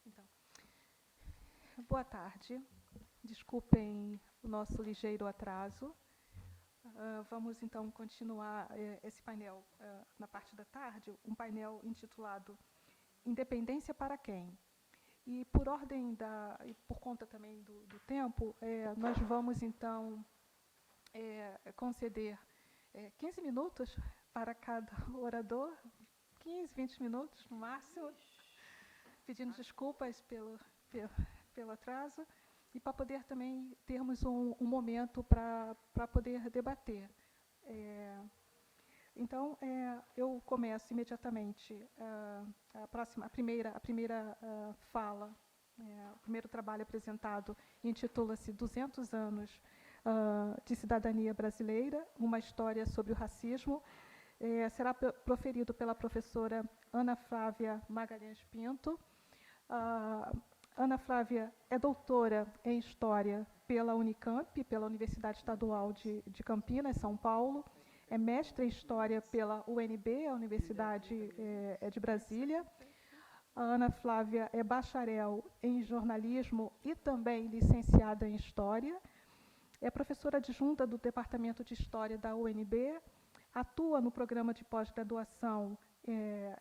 Então, boa tarde. Desculpem o nosso ligeiro atraso. Vamos, então, continuar esse painel na parte da tarde, um painel intitulado Independência para quem? E, por ordem e por conta também do tempo, nós vamos, então, conceder 15 minutos para cada orador, 15, 20 minutos no máximo, pedindo desculpas pelo atraso, e para poder também termos um momento para poder debater. Então, eu começo imediatamente a primeira fala. O primeiro trabalho apresentado intitula-se 200 anos de cidadania brasileira, uma história sobre o racismo. Será proferido pela professora Ana Flávia Magalhães Pinto. Ana Flávia é doutora em História pela Unicamp, pela Universidade Estadual de Campinas, São Paulo. É mestre em História pela UNB, a Universidade de Brasília. A Ana Flávia é bacharel em Jornalismo e também licenciada em História. É professora adjunta do Departamento de História da UNB. Atua no programa de pós-graduação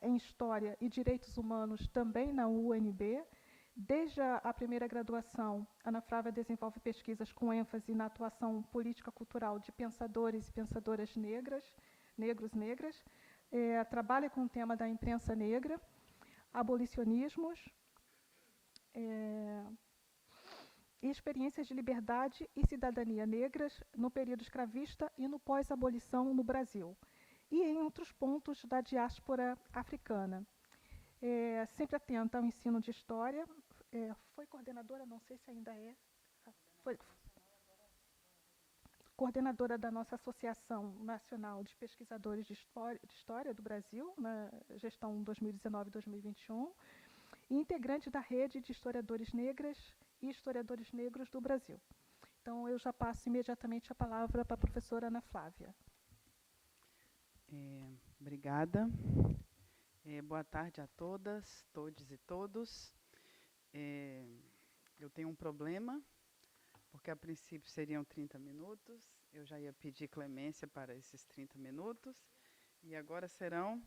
em História e Direitos Humanos também na UNB. Desde a primeira graduação, Ana Flávia desenvolve pesquisas com ênfase na atuação política-cultural de pensadores e pensadoras negras. Trabalha com o tema da imprensa negra, abolicionismos, e experiências de liberdade e cidadania negras no período escravista e no pós-abolição no Brasil, e em outros pontos da diáspora africana. Sempre atenta ao ensino de história. Foi coordenadora, não sei se ainda é, foi coordenadora da nossa Associação Nacional de Pesquisadores de História do Brasil, na gestão 2019-2021, e integrante da Rede de Historiadores Negras e Historiadores Negros do Brasil. Então, eu já passo imediatamente a palavra para a professora Ana Flávia. Obrigada. Boa tarde a todas, todes e todos. Eu tenho um problema, porque a princípio seriam 30 minutos, eu já ia pedir clemência para esses 30 minutos, e agora serão...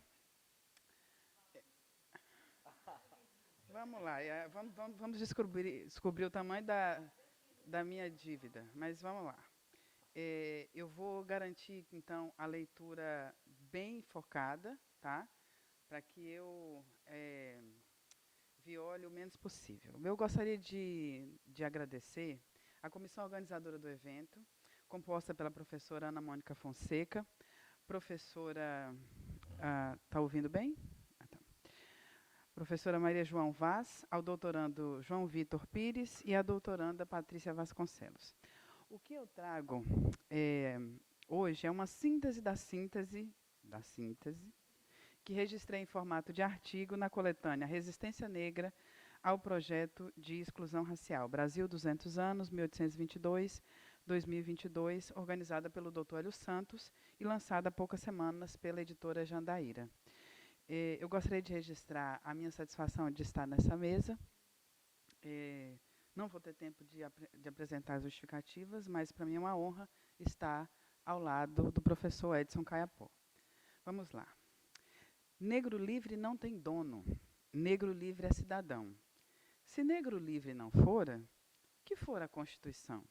Vamos lá, vamos descobrir o tamanho da minha dívida, mas vamos lá. Eu vou garantir, então, a leitura bem focada, tá? Para que eu viole o menos possível. Eu gostaria de agradecer a comissão organizadora do evento, composta pela professora Ana Mônica Fonseca, professora... Está ouvindo bem? Tá. Professora Maria João Vaz, ao doutorando João Vitor Pires e à doutoranda Patrícia Vasconcelos. O que eu trago hoje é uma síntese da síntese, que registrei em formato de artigo na coletânea Resistência Negra ao Projeto de Exclusão Racial, Brasil 200 anos, 1822-2022, organizada pelo Dr. Hélio Santos e lançada há poucas semanas pela editora Jandaíra. Eu gostaria de registrar a minha satisfação de estar nessa mesa. Não vou ter tempo de apresentar as justificativas, mas para mim é uma honra estar ao lado do professor Edson Caiapó. Vamos lá. Negro livre não tem dono, negro livre é cidadão. Se negro livre não fora, que fora a Constituição?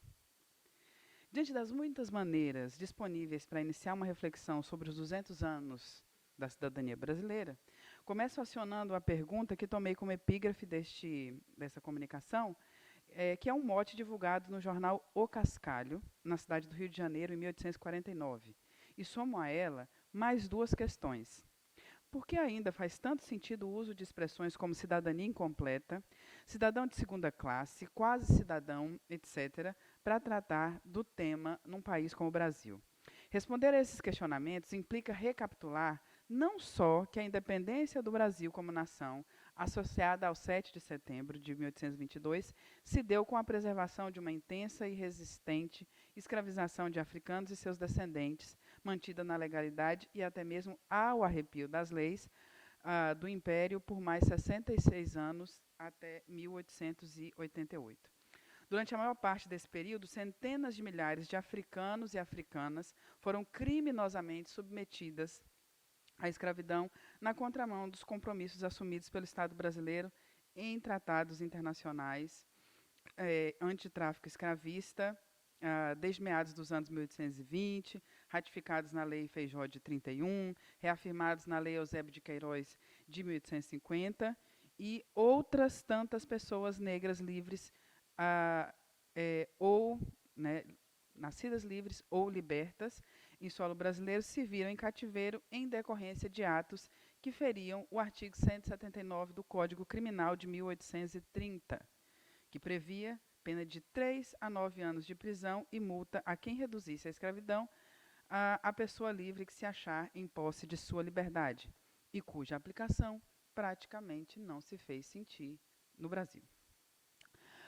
Diante das muitas maneiras disponíveis para iniciar uma reflexão sobre os 200 anos da cidadania brasileira, começo acionando a pergunta que tomei como epígrafe dessa comunicação, que é um mote divulgado no jornal O Cascalho, na cidade do Rio de Janeiro, em 1849. E somo a ela mais duas questões. Por que ainda faz tanto sentido o uso de expressões como cidadania incompleta, cidadão de segunda classe, quase cidadão, etc., para tratar do tema num país como o Brasil? Responder a esses questionamentos implica recapitular não só que a independência do Brasil como nação, associada ao 7 de setembro de 1822, se deu com a preservação de uma intensa e resistente escravização de africanos e seus descendentes, mantida na legalidade e até mesmo ao arrepio das leis, do Império por mais 66 anos, até 1888. Durante a maior parte desse período, centenas de milhares de africanos e africanas foram criminosamente submetidas à escravidão na contramão dos compromissos assumidos pelo Estado brasileiro em tratados internacionais antitráfico escravista, desde meados dos anos 1820, ratificados na Lei Feijó de 31, reafirmados na Lei Eusébio de Queiroz de 1850, e outras tantas pessoas negras livres ou nascidas livres ou libertas em solo brasileiro se viram em cativeiro em decorrência de atos que feriam o artigo 179 do Código Criminal de 1830, que previa pena de 3 a 9 anos de prisão e multa a quem reduzisse a escravidão a pessoa livre que se achar em posse de sua liberdade, e cuja aplicação praticamente não se fez sentir no Brasil.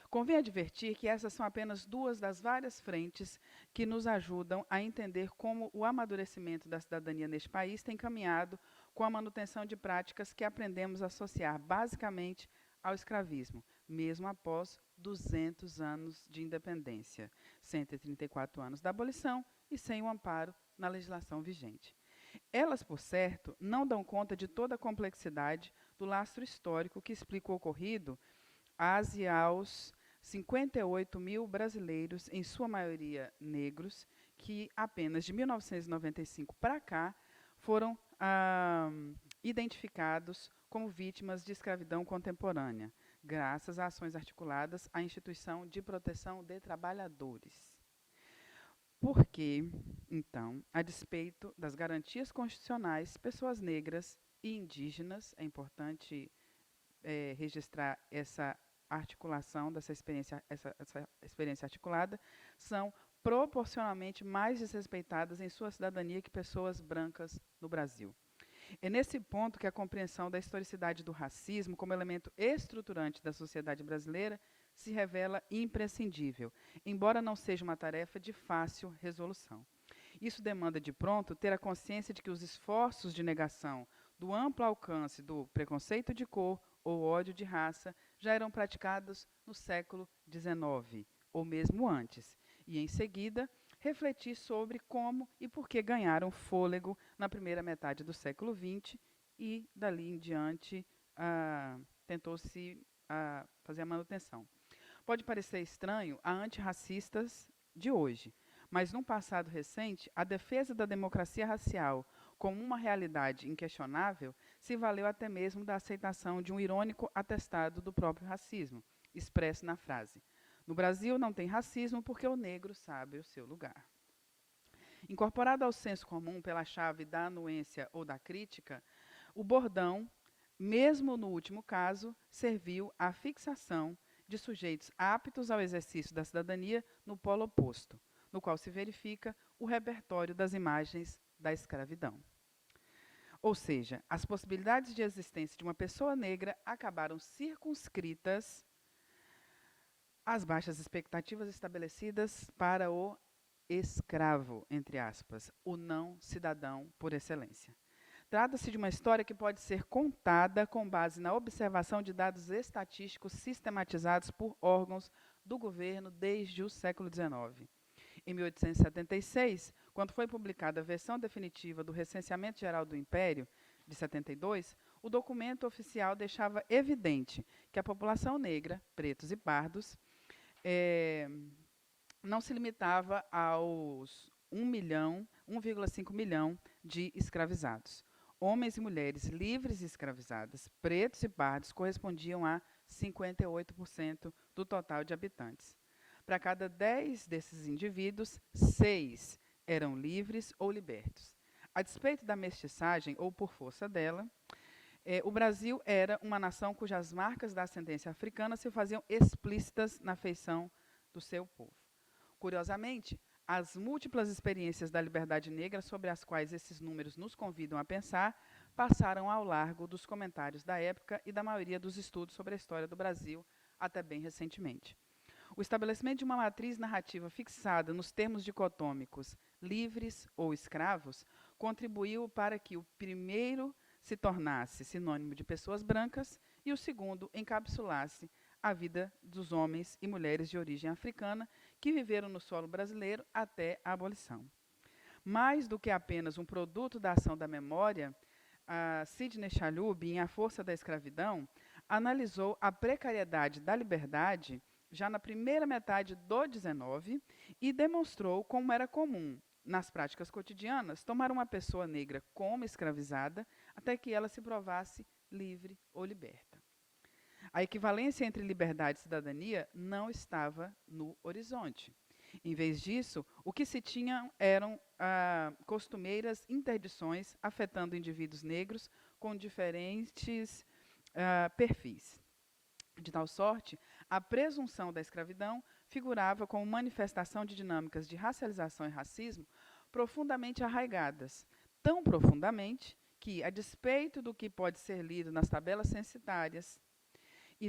Convém advertir que essas são apenas duas das várias frentes que nos ajudam a entender como o amadurecimento da cidadania neste país tem caminhado com a manutenção de práticas que aprendemos a associar basicamente ao escravismo, mesmo após 200 anos de independência, 134 anos da abolição e sem o amparo na legislação vigente. Elas, por certo, não dão conta de toda a complexidade do lastro histórico que explica o ocorrido às e aos 58 mil brasileiros, em sua maioria negros, que apenas de 1995 para cá foram identificados como vítimas de escravidão contemporânea, graças a ações articuladas à Instituição de Proteção de Trabalhadores. Porque, então, a despeito das garantias constitucionais, pessoas negras e indígenas, é importante registrar essa articulação dessa experiência, essa experiência articulada, são proporcionalmente mais desrespeitadas em sua cidadania que pessoas brancas no Brasil. É nesse ponto que a compreensão da historicidade do racismo como elemento estruturante da sociedade brasileira se revela imprescindível, embora não seja uma tarefa de fácil resolução. Isso demanda, de pronto, ter a consciência de que os esforços de negação do amplo alcance do preconceito de cor ou ódio de raça já eram praticados no século XIX, ou mesmo antes, e, em seguida, refletir sobre como e por que ganharam fôlego na primeira metade do século XX e, dali em diante, tentou-se fazer a manutenção. Pode parecer estranho a antirracistas de hoje, mas, num passado recente, a defesa da democracia racial como uma realidade inquestionável se valeu até mesmo da aceitação de um irônico atestado do próprio racismo, expresso na frase: no Brasil não tem racismo porque o negro sabe o seu lugar. Incorporado ao senso comum pela chave da anuência ou da crítica, o bordão, mesmo no último caso, serviu à fixação de sujeitos aptos ao exercício da cidadania no polo oposto, no qual se verifica o repertório das imagens da escravidão. Ou seja, as possibilidades de existência de uma pessoa negra acabaram circunscritas às baixas expectativas estabelecidas para o escravo, entre aspas, o não cidadão por excelência. Trata-se de uma história que pode ser contada com base na observação de dados estatísticos sistematizados por órgãos do governo desde o século XIX. Em 1876, quando foi publicada a versão definitiva do Recenseamento Geral do Império, de 72, o documento oficial deixava evidente que a população negra, pretos e pardos, não se limitava aos 1,5 milhão de escravizados. Homens e mulheres livres e escravizadas, pretos e pardos, correspondiam a 58% do total de habitantes. Para cada 10 desses indivíduos, 6 eram livres ou libertos. A despeito da mestiçagem, ou por força dela, o Brasil era uma nação cujas marcas da ascendência africana se faziam explícitas na feição do seu povo. Curiosamente, as múltiplas experiências da liberdade negra sobre as quais esses números nos convidam a pensar passaram ao largo dos comentários da época e da maioria dos estudos sobre a história do Brasil até bem recentemente. O estabelecimento de uma matriz narrativa fixada nos termos dicotômicos livres ou escravos contribuiu para que o primeiro se tornasse sinônimo de pessoas brancas e o segundo encapsulasse a vida dos homens e mulheres de origem africana que viveram no solo brasileiro até a abolição. Mais do que apenas um produto da ação da memória, Sidney Chalhoub, em A Força da Escravidão, analisou a precariedade da liberdade já na primeira metade do XIX e demonstrou como era comum, nas práticas cotidianas, tomar uma pessoa negra como escravizada até que ela se provasse livre ou liberta. A equivalência entre liberdade e cidadania não estava no horizonte. Em vez disso, o que se tinha eram costumeiras interdições afetando indivíduos negros com diferentes perfis. De tal sorte, a presunção da escravidão figurava como manifestação de dinâmicas de racialização e racismo profundamente arraigadas, tão profundamente que, a despeito do que pode ser lido nas tabelas censitárias e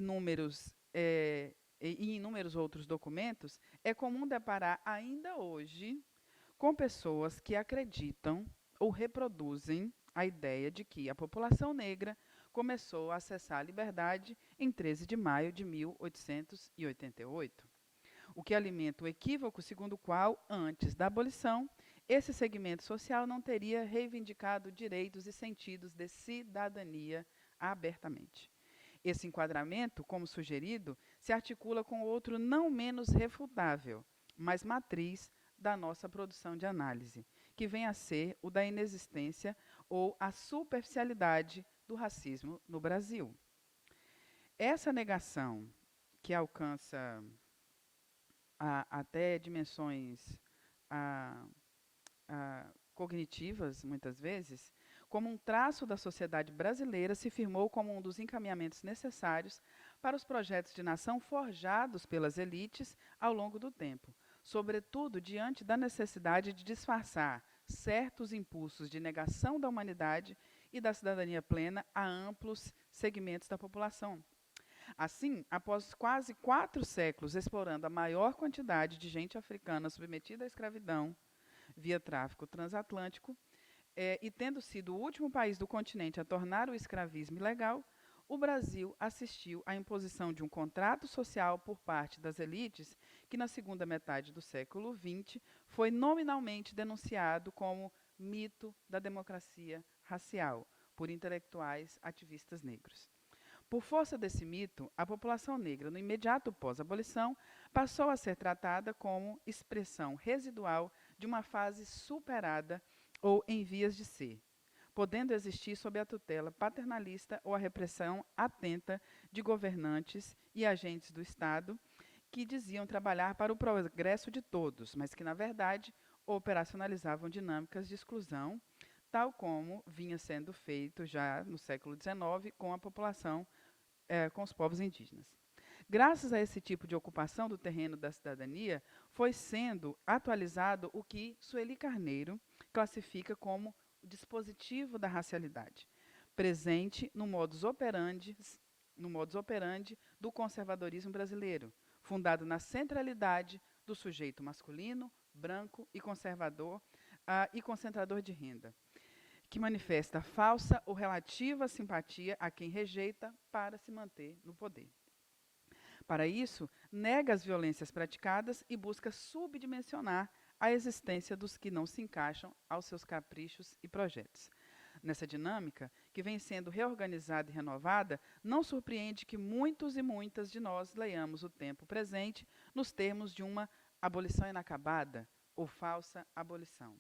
em inúmeros outros documentos, é comum deparar ainda hoje com pessoas que acreditam ou reproduzem a ideia de que a população negra começou a acessar a liberdade em 13 de maio de 1888, o que alimenta o equívoco segundo o qual, antes da abolição, esse segmento social não teria reivindicado direitos e sentidos de cidadania abertamente. Esse enquadramento, como sugerido, se articula com outro não menos refutável, mas matriz da nossa produção de análise, que vem a ser o da inexistência ou a superficialidade do racismo no Brasil. Essa negação, que alcança até dimensões cognitivas, muitas vezes, como um traço da sociedade brasileira, se firmou como um dos encaminhamentos necessários para os projetos de nação forjados pelas elites ao longo do tempo, sobretudo diante da necessidade de disfarçar certos impulsos de negação da humanidade e da cidadania plena a amplos segmentos da população. Assim, após quase 4 séculos explorando a maior quantidade de gente africana submetida à escravidão via tráfico transatlântico, e tendo sido o último país do continente a tornar o escravismo ilegal, o Brasil assistiu à imposição de um contrato social por parte das elites que, na segunda metade do século XX, foi nominalmente denunciado como mito da democracia racial por intelectuais ativistas negros. Por força desse mito, a população negra, no imediato pós-abolição, passou a ser tratada como expressão residual de uma fase superada ou em vias de ser, podendo existir sob a tutela paternalista ou a repressão atenta de governantes e agentes do Estado que diziam trabalhar para o progresso de todos, mas que, na verdade, operacionalizavam dinâmicas de exclusão, tal como vinha sendo feito já no século XIX com a população, com os povos indígenas. Graças a esse tipo de ocupação do terreno da cidadania, foi sendo atualizado o que Sueli Carneiro classifica como o dispositivo da racialidade, presente no modus operandi do conservadorismo brasileiro, fundado na centralidade do sujeito masculino, branco e conservador e concentrador de renda, que manifesta falsa ou relativa simpatia a quem rejeita para se manter no poder. Para isso, nega as violências praticadas e busca subdimensionar a existência dos que não se encaixam aos seus caprichos e projetos. Nessa dinâmica, que vem sendo reorganizada e renovada, não surpreende que muitos e muitas de nós leiamos o tempo presente nos termos de uma abolição inacabada ou falsa abolição.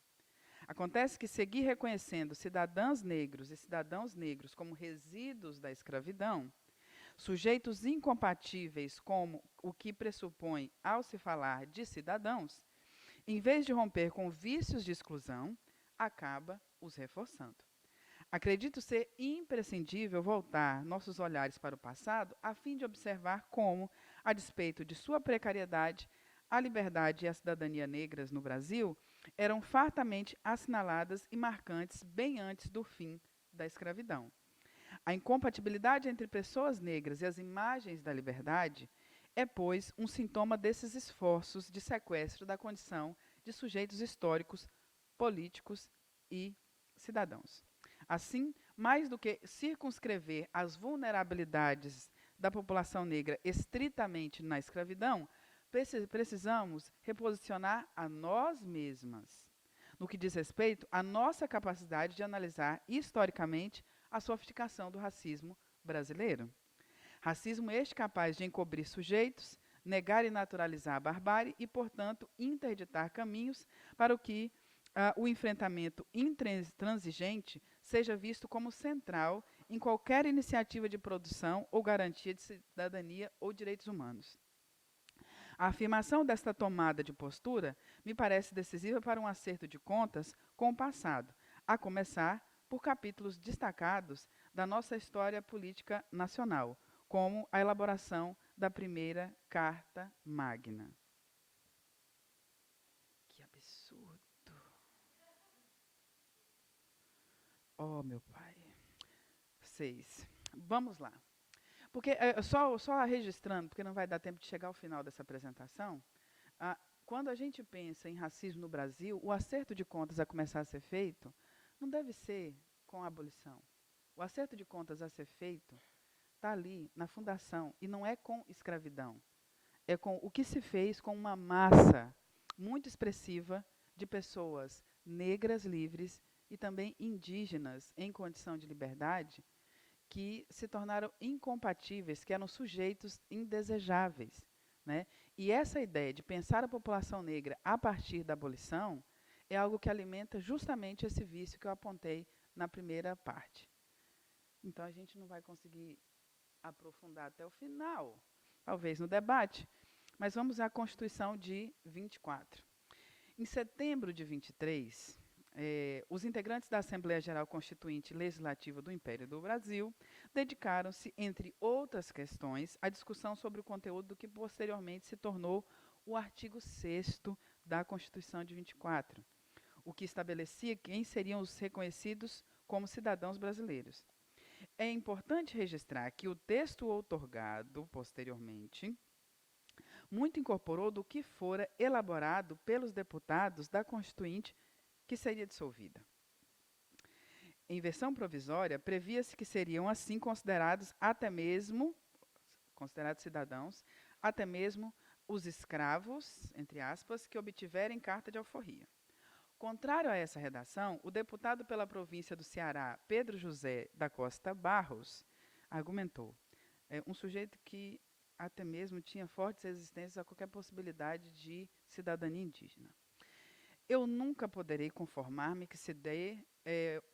Acontece que seguir reconhecendo cidadãs negros e cidadãos negros como resíduos da escravidão, sujeitos incompatíveis como o que pressupõe ao se falar de cidadãos, em vez de romper com vícios de exclusão, acaba os reforçando. Acredito ser imprescindível voltar nossos olhares para o passado a fim de observar como, a despeito de sua precariedade, a liberdade e a cidadania negras no Brasil eram fartamente assinaladas e marcantes bem antes do fim da escravidão. A incompatibilidade entre pessoas negras e as imagens da liberdade é, pois, um sintoma desses esforços de sequestro da condição de sujeitos históricos, políticos e cidadãos. Assim, Mais do que circunscrever as vulnerabilidades da população negra estritamente na escravidão, precisamos reposicionar a nós mesmas, no que diz respeito à nossa capacidade de analisar historicamente a sofisticação do racismo brasileiro. Racismo este capaz de encobrir sujeitos, negar e naturalizar a barbárie e, portanto, interditar caminhos para que o enfrentamento intransigente seja visto como central em qualquer iniciativa de produção ou garantia de cidadania ou direitos humanos. A afirmação desta tomada de postura me parece decisiva para um acerto de contas com o passado, a começar por capítulos destacados da nossa história política nacional, como a elaboração da primeira Carta Magna. Que absurdo! Oh, meu pai. 6. Vamos lá. Porque, só registrando, porque não vai dar tempo de chegar ao final dessa apresentação, quando a gente pensa em racismo no Brasil, o acerto de contas a começar a ser feito não deve ser com a abolição. O acerto de contas a ser feito está ali na fundação, e não é com escravidão. É com o que se fez com uma massa muito expressiva de pessoas negras livres e também indígenas em condição de liberdade, que se tornaram incompatíveis, que eram sujeitos indesejáveis, né? E essa ideia de pensar a população negra a partir da abolição é algo que alimenta justamente esse vício que eu apontei na primeira parte. Então, a gente não vai conseguir aprofundar até o final, talvez no debate, mas vamos à Constituição de 24. Em setembro de 23, os integrantes da Assembleia Geral Constituinte Legislativa do Império do Brasil dedicaram-se, entre outras questões, à discussão sobre o conteúdo do que posteriormente se tornou o artigo 6º da Constituição de 24, o que estabelecia quem seriam os reconhecidos como cidadãos brasileiros. É importante registrar que o texto outorgado posteriormente muito incorporou do que fora elaborado pelos deputados da Constituinte que seria dissolvida. Em versão provisória, previa-se que seriam assim considerados cidadãos, até mesmo os escravos, entre aspas, que obtiverem carta de alforria. Contrário a essa redação, o deputado pela província do Ceará, Pedro José da Costa Barros, argumentou, um sujeito que até mesmo tinha fortes resistências a qualquer possibilidade de cidadania indígena. Eu nunca poderei conformar-me que se dê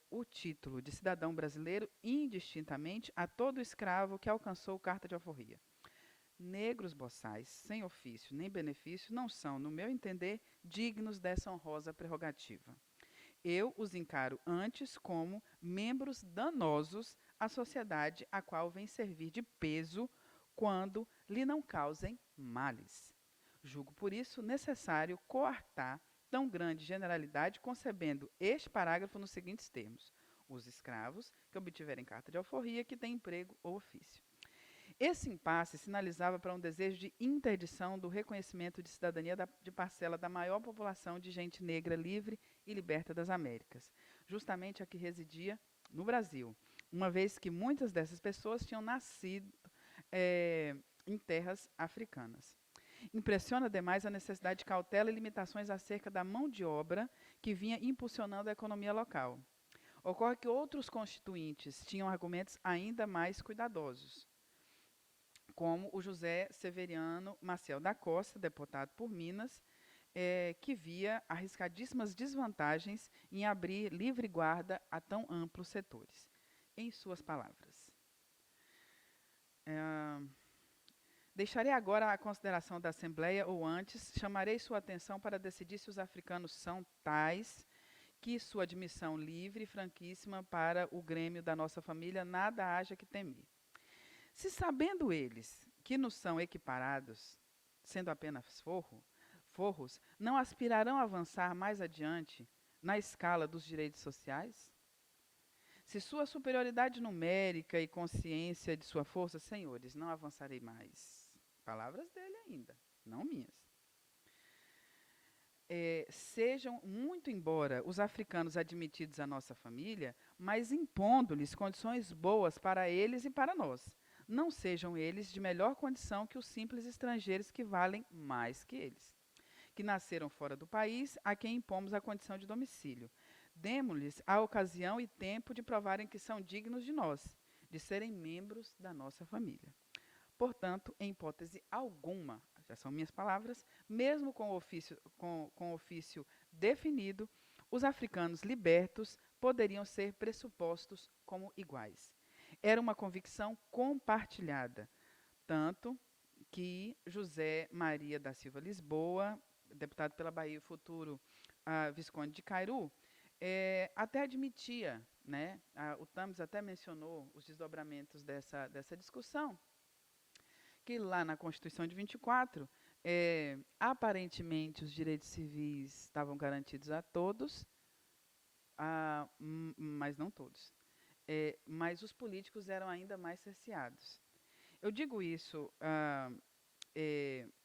o título de cidadão brasileiro indistintamente a todo escravo que alcançou carta de alforria. Negros boçais, sem ofício nem benefício, não são, no meu entender, dignos dessa honrosa prerrogativa. Eu os encaro antes como membros danosos à sociedade a qual vem servir de peso quando lhe não causem males. Julgo, por isso, necessário coartar tão grande generalidade, concebendo este parágrafo nos seguintes termos: os escravos que obtiverem carta de alforria, que têm emprego ou ofício. Esse impasse sinalizava para um desejo de interdição do reconhecimento de cidadania de parcela da maior população de gente negra livre e liberta das Américas, justamente a que residia no Brasil, uma vez que muitas dessas pessoas tinham nascido em terras africanas. Impressiona demais a necessidade de cautela e limitações acerca da mão de obra que vinha impulsionando a economia local. Ocorre que outros constituintes tinham argumentos ainda mais cuidadosos, como o José Severiano Maciel da Costa, deputado por Minas, que via arriscadíssimas desvantagens em abrir livre guarda a tão amplos setores. Em suas palavras. Deixarei agora a consideração da Assembleia, ou antes, chamarei sua atenção para decidir se os africanos são tais que sua admissão livre e franquíssima para o grêmio da nossa família nada haja que temer. Se sabendo eles que nos são equiparados, sendo apenas forros, não aspirarão a avançar mais adiante na escala dos direitos sociais? Se sua superioridade numérica e consciência de sua força, senhores, não avançarei mais. Palavras dele ainda, não minhas. sejam, muito embora os africanos admitidos à nossa família, mas impondo-lhes condições boas para eles e para nós. Não sejam eles de melhor condição que os simples estrangeiros que valem mais que eles, que nasceram fora do país, a quem impomos a condição de domicílio. Demos-lhes a ocasião e tempo de provarem que são dignos de nós, de serem membros da nossa família. Portanto, em hipótese alguma, já são minhas palavras, mesmo com o ofício definido, os africanos libertos poderiam ser pressupostos como iguais. Era uma convicção compartilhada, tanto que José Maria da Silva Lisboa, deputado pela Bahia e futuro Visconde de Cairu, até admitia, né, o Thames até mencionou os desdobramentos dessa discussão, que lá na Constituição de 24, aparentemente os direitos civis estavam garantidos a todos, mas não todos. Mas os políticos eram ainda mais cerceados. Eu digo isso,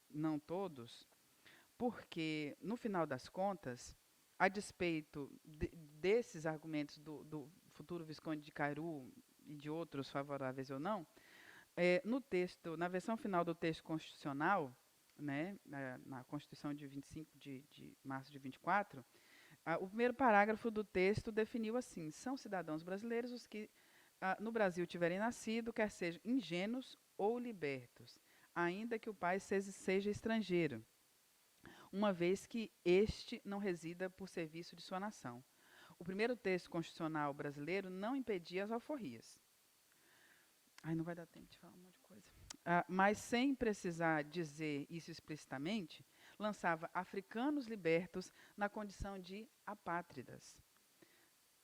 não todos, porque, no final das contas, a despeito desses argumentos do futuro Visconde de Cairu e de outros favoráveis ou não, no texto, na versão final do texto constitucional, né, na Constituição de 25 de março de 24, o primeiro parágrafo do texto definiu assim: são cidadãos brasileiros os que no Brasil tiverem nascido, quer sejam ingênuos ou libertos, ainda que o pai seja estrangeiro, uma vez que este não resida por serviço de sua nação. O primeiro texto constitucional brasileiro não impedia as alforrias. Ai, não vai dar tempo de falar um monte de coisa. Mas, sem precisar dizer isso explicitamente, lançava africanos libertos na condição de apátridas,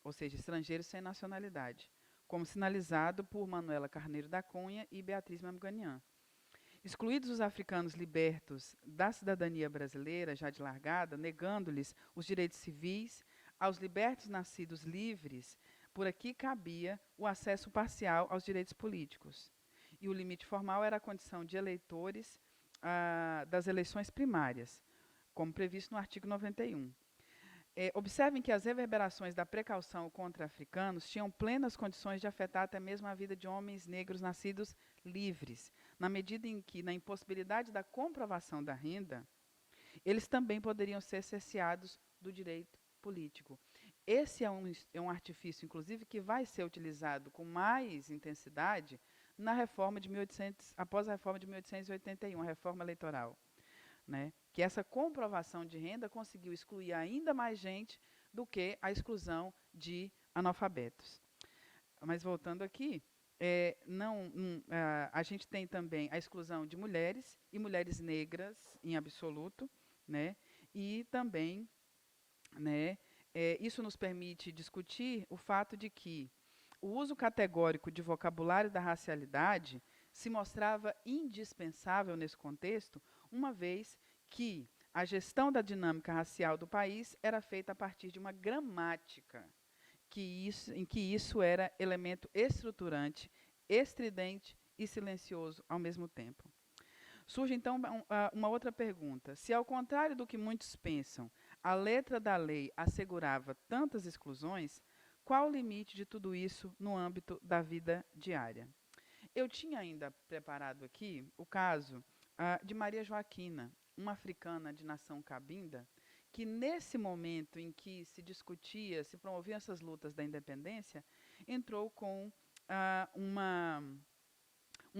ou seja, estrangeiros sem nacionalidade, como sinalizado por Manuela Carneiro da Cunha e Beatriz Mamganian. Excluídos os africanos libertos da cidadania brasileira, já de largada, negando-lhes os direitos civis, aos libertos nascidos livres, por aqui cabia o acesso parcial aos direitos políticos. E o limite formal era a condição de eleitores das eleições primárias, como previsto no artigo 91. Observem que as reverberações da precaução contra africanos tinham plenas condições de afetar até mesmo a vida de homens negros nascidos livres, na medida em que, na impossibilidade da comprovação da renda, eles também poderiam ser cerceados do direito político. Esse é um artifício, inclusive, que vai ser utilizado com mais intensidade na reforma de 1800, após a reforma de 1881, a reforma eleitoral, né? Que essa comprovação de renda conseguiu excluir ainda mais gente do que a exclusão de analfabetos. Mas voltando aqui, a gente tem também a exclusão de mulheres e mulheres negras em absoluto, né? E também, né, isso nos permite discutir o fato de que o uso categórico de vocabulário da racialidade se mostrava indispensável nesse contexto, uma vez que a gestão da dinâmica racial do país era feita a partir de uma gramática, em que isso era elemento estruturante, estridente e silencioso ao mesmo tempo. Surge, então, uma outra pergunta. Se, ao contrário do que muitos pensam, a letra da lei assegurava tantas exclusões, qual o limite de tudo isso no âmbito da vida diária? Eu tinha ainda preparado aqui o caso de Maria Joaquina, uma africana de nação cabinda, que nesse momento em que se discutia, se promoviam essas lutas da independência, entrou com uma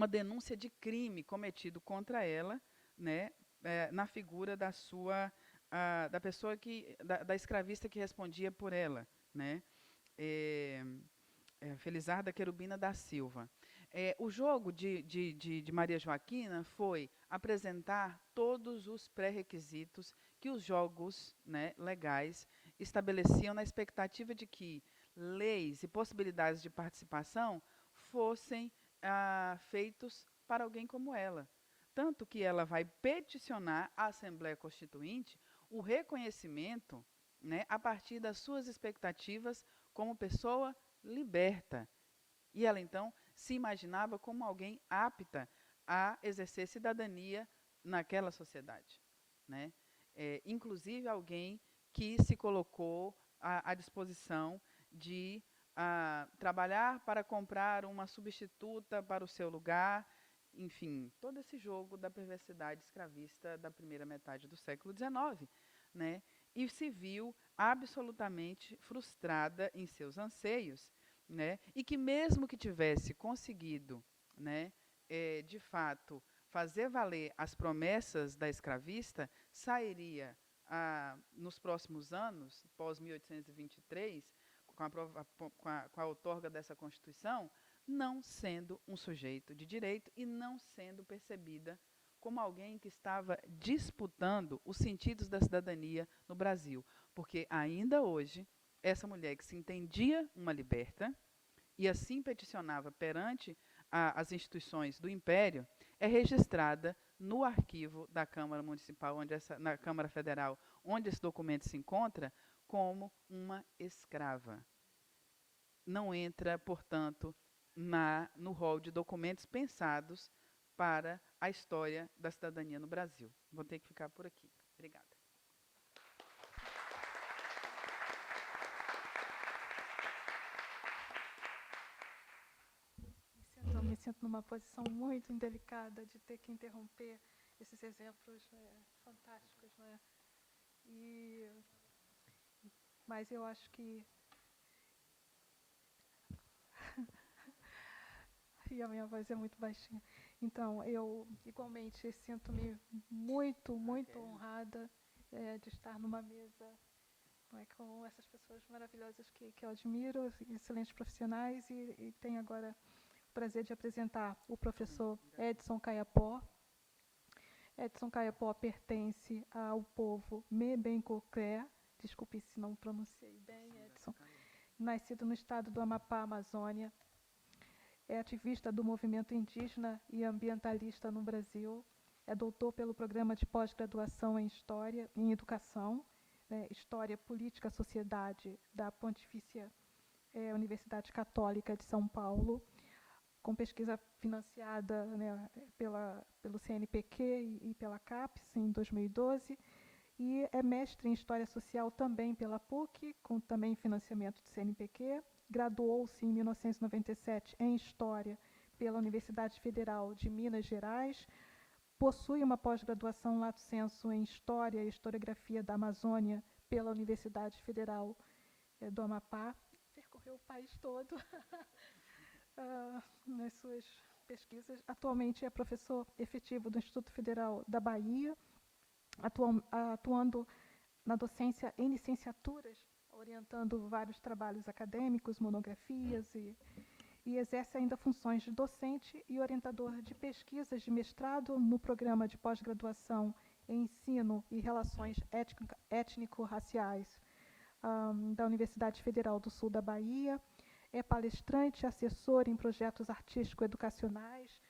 denúncia de crime cometido contra ela, né, na figura da pessoa da escravista que respondia por ela, né, Felizarda Querubina da Silva. O jogo de Maria Joaquina foi apresentar todos os pré-requisitos que os jogos, né, legais estabeleciam na expectativa de que leis e possibilidades de participação fossem feitos para alguém como ela. Tanto que ela vai peticionar à Assembleia Constituinte o reconhecimento, né, a partir das suas expectativas como pessoa liberta. E ela, então, se imaginava como alguém apta a exercer cidadania naquela sociedade, né? inclusive alguém que se colocou à disposição de trabalhar para comprar uma substituta para o seu lugar, enfim, todo esse jogo da perversidade escravista da primeira metade do século XIX, né? E se viu absolutamente frustrada em seus anseios, né? E que mesmo que tivesse conseguido, né, de fato, fazer valer as promessas da escravista, sairia nos próximos anos, pós 1823, com a outorga dessa Constituição, não sendo um sujeito de direito e não sendo percebida como alguém que estava disputando os sentidos da cidadania no Brasil. Porque ainda hoje, essa mulher que se entendia uma liberta e assim peticionava perante as instituições do Império, é registrada no arquivo da Câmara Municipal, na Câmara Federal, onde esse documento se encontra, como uma escrava. Não entra, portanto, no rol de documentos pensados para a história da cidadania no Brasil. Vou ter que ficar por aqui. Obrigada. Me sinto numa posição muito indelicada de ter que interromper esses exemplos fantásticos, né? Mas eu acho que e a minha voz é muito baixinha. Então, eu igualmente sinto-me muito, muito honrada de estar numa mesa com essas pessoas maravilhosas que eu admiro, excelentes profissionais, e tenho agora o prazer de apresentar o professor Edson Caiapó. Edson Caiapó pertence ao povo Mebencocré, desculpe se não pronunciei bem, Edson, nascido no estado do Amapá, Amazônia. É ativista do movimento indígena e ambientalista no Brasil. É doutor pelo programa de pós-graduação em História, em Educação, História, Política, Sociedade, da Pontifícia Universidade Católica de São Paulo, com pesquisa financiada, né, pelo CNPq e pela CAPES em 2012, e é mestre em História Social também pela PUC, com também financiamento do CNPq. Graduou-se em 1997 em História pela Universidade Federal de Minas Gerais. Possui uma pós-graduação lato sensu em História e Historiografia da Amazônia pela Universidade Federal do Amapá. Percorreu o país todo nas suas pesquisas. Atualmente é professor efetivo do Instituto Federal da Bahia, atuando na docência em licenciaturas, orientando vários trabalhos acadêmicos, monografias, e exerce ainda funções de docente e orientador de pesquisas de mestrado no programa de pós-graduação em Ensino e Relações Étnico-Raciais da Universidade Federal do Sul da Bahia. É palestrante, assessor em projetos artístico-educacionais,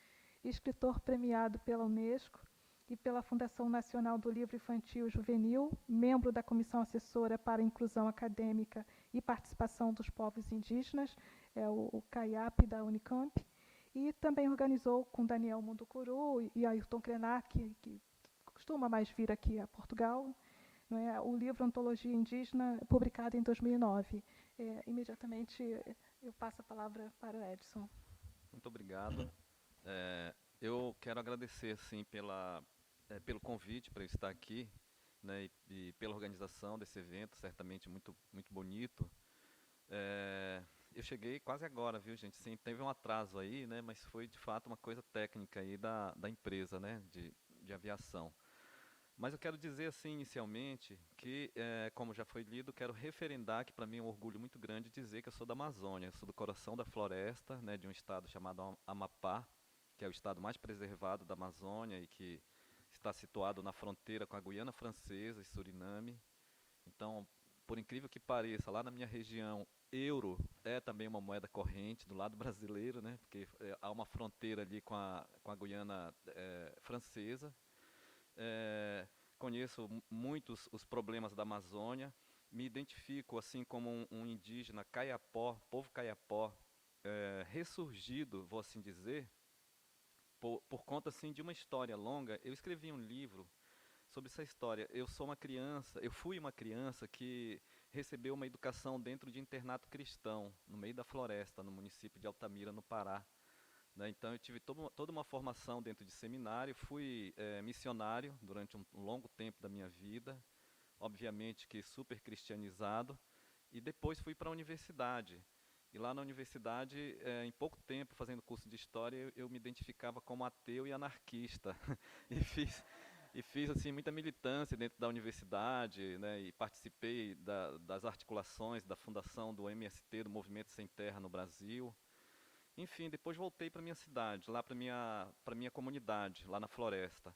escritor premiado pela Unesco e pela Fundação Nacional do Livro Infantil e Juvenil, membro da Comissão Assessora para a Inclusão Acadêmica e Participação dos Povos Indígenas, o CAIAP da Unicamp, e também organizou com Daniel Munducuru e Ayrton Krenak, que costuma mais vir aqui a Portugal, o livro Ontologia Indígena, publicado em 2009. Imediatamente eu passo a palavra para o Edson. Muito obrigado. Eu quero agradecer assim, pelo convite para eu estar aqui, né, e pela organização desse evento, certamente muito, muito bonito. Eu cheguei quase agora, viu, gente? Sim, teve um atraso aí, né, mas foi de fato uma coisa técnica aí da empresa, né, de aviação. Mas eu quero dizer assim, inicialmente, que, como já foi lido, quero referendar que para mim é um orgulho muito grande dizer que eu sou da Amazônia, eu sou do coração da floresta, né, de um estado chamado Amapá, que é o estado mais preservado da Amazônia e que está situado na fronteira com a Guiana Francesa e Suriname. Então, por incrível que pareça, lá na minha região, euro é também uma moeda corrente do lado brasileiro, né, porque há uma fronteira ali com a Guiana Francesa. Conheço muitos os problemas da Amazônia, me identifico assim como um indígena Caiapó, povo Caiapó, ressurgido, vou assim dizer, por conta assim de uma história longa. Eu escrevi um livro sobre essa história. Eu fui uma criança que recebeu uma educação dentro de internato cristão, no meio da floresta, no município de Altamira, no Pará. Né? Então eu tive toda uma formação dentro de seminário, fui missionário durante um longo tempo da minha vida, obviamente que super cristianizado, e depois fui para a universidade. E lá na universidade, em pouco tempo, fazendo curso de história, eu me identificava como ateu e anarquista. E fiz assim, muita militância dentro da universidade, né, e participei das articulações da fundação do MST, do Movimento Sem Terra no Brasil. Enfim, depois voltei para minha cidade, lá para minha comunidade, lá na floresta.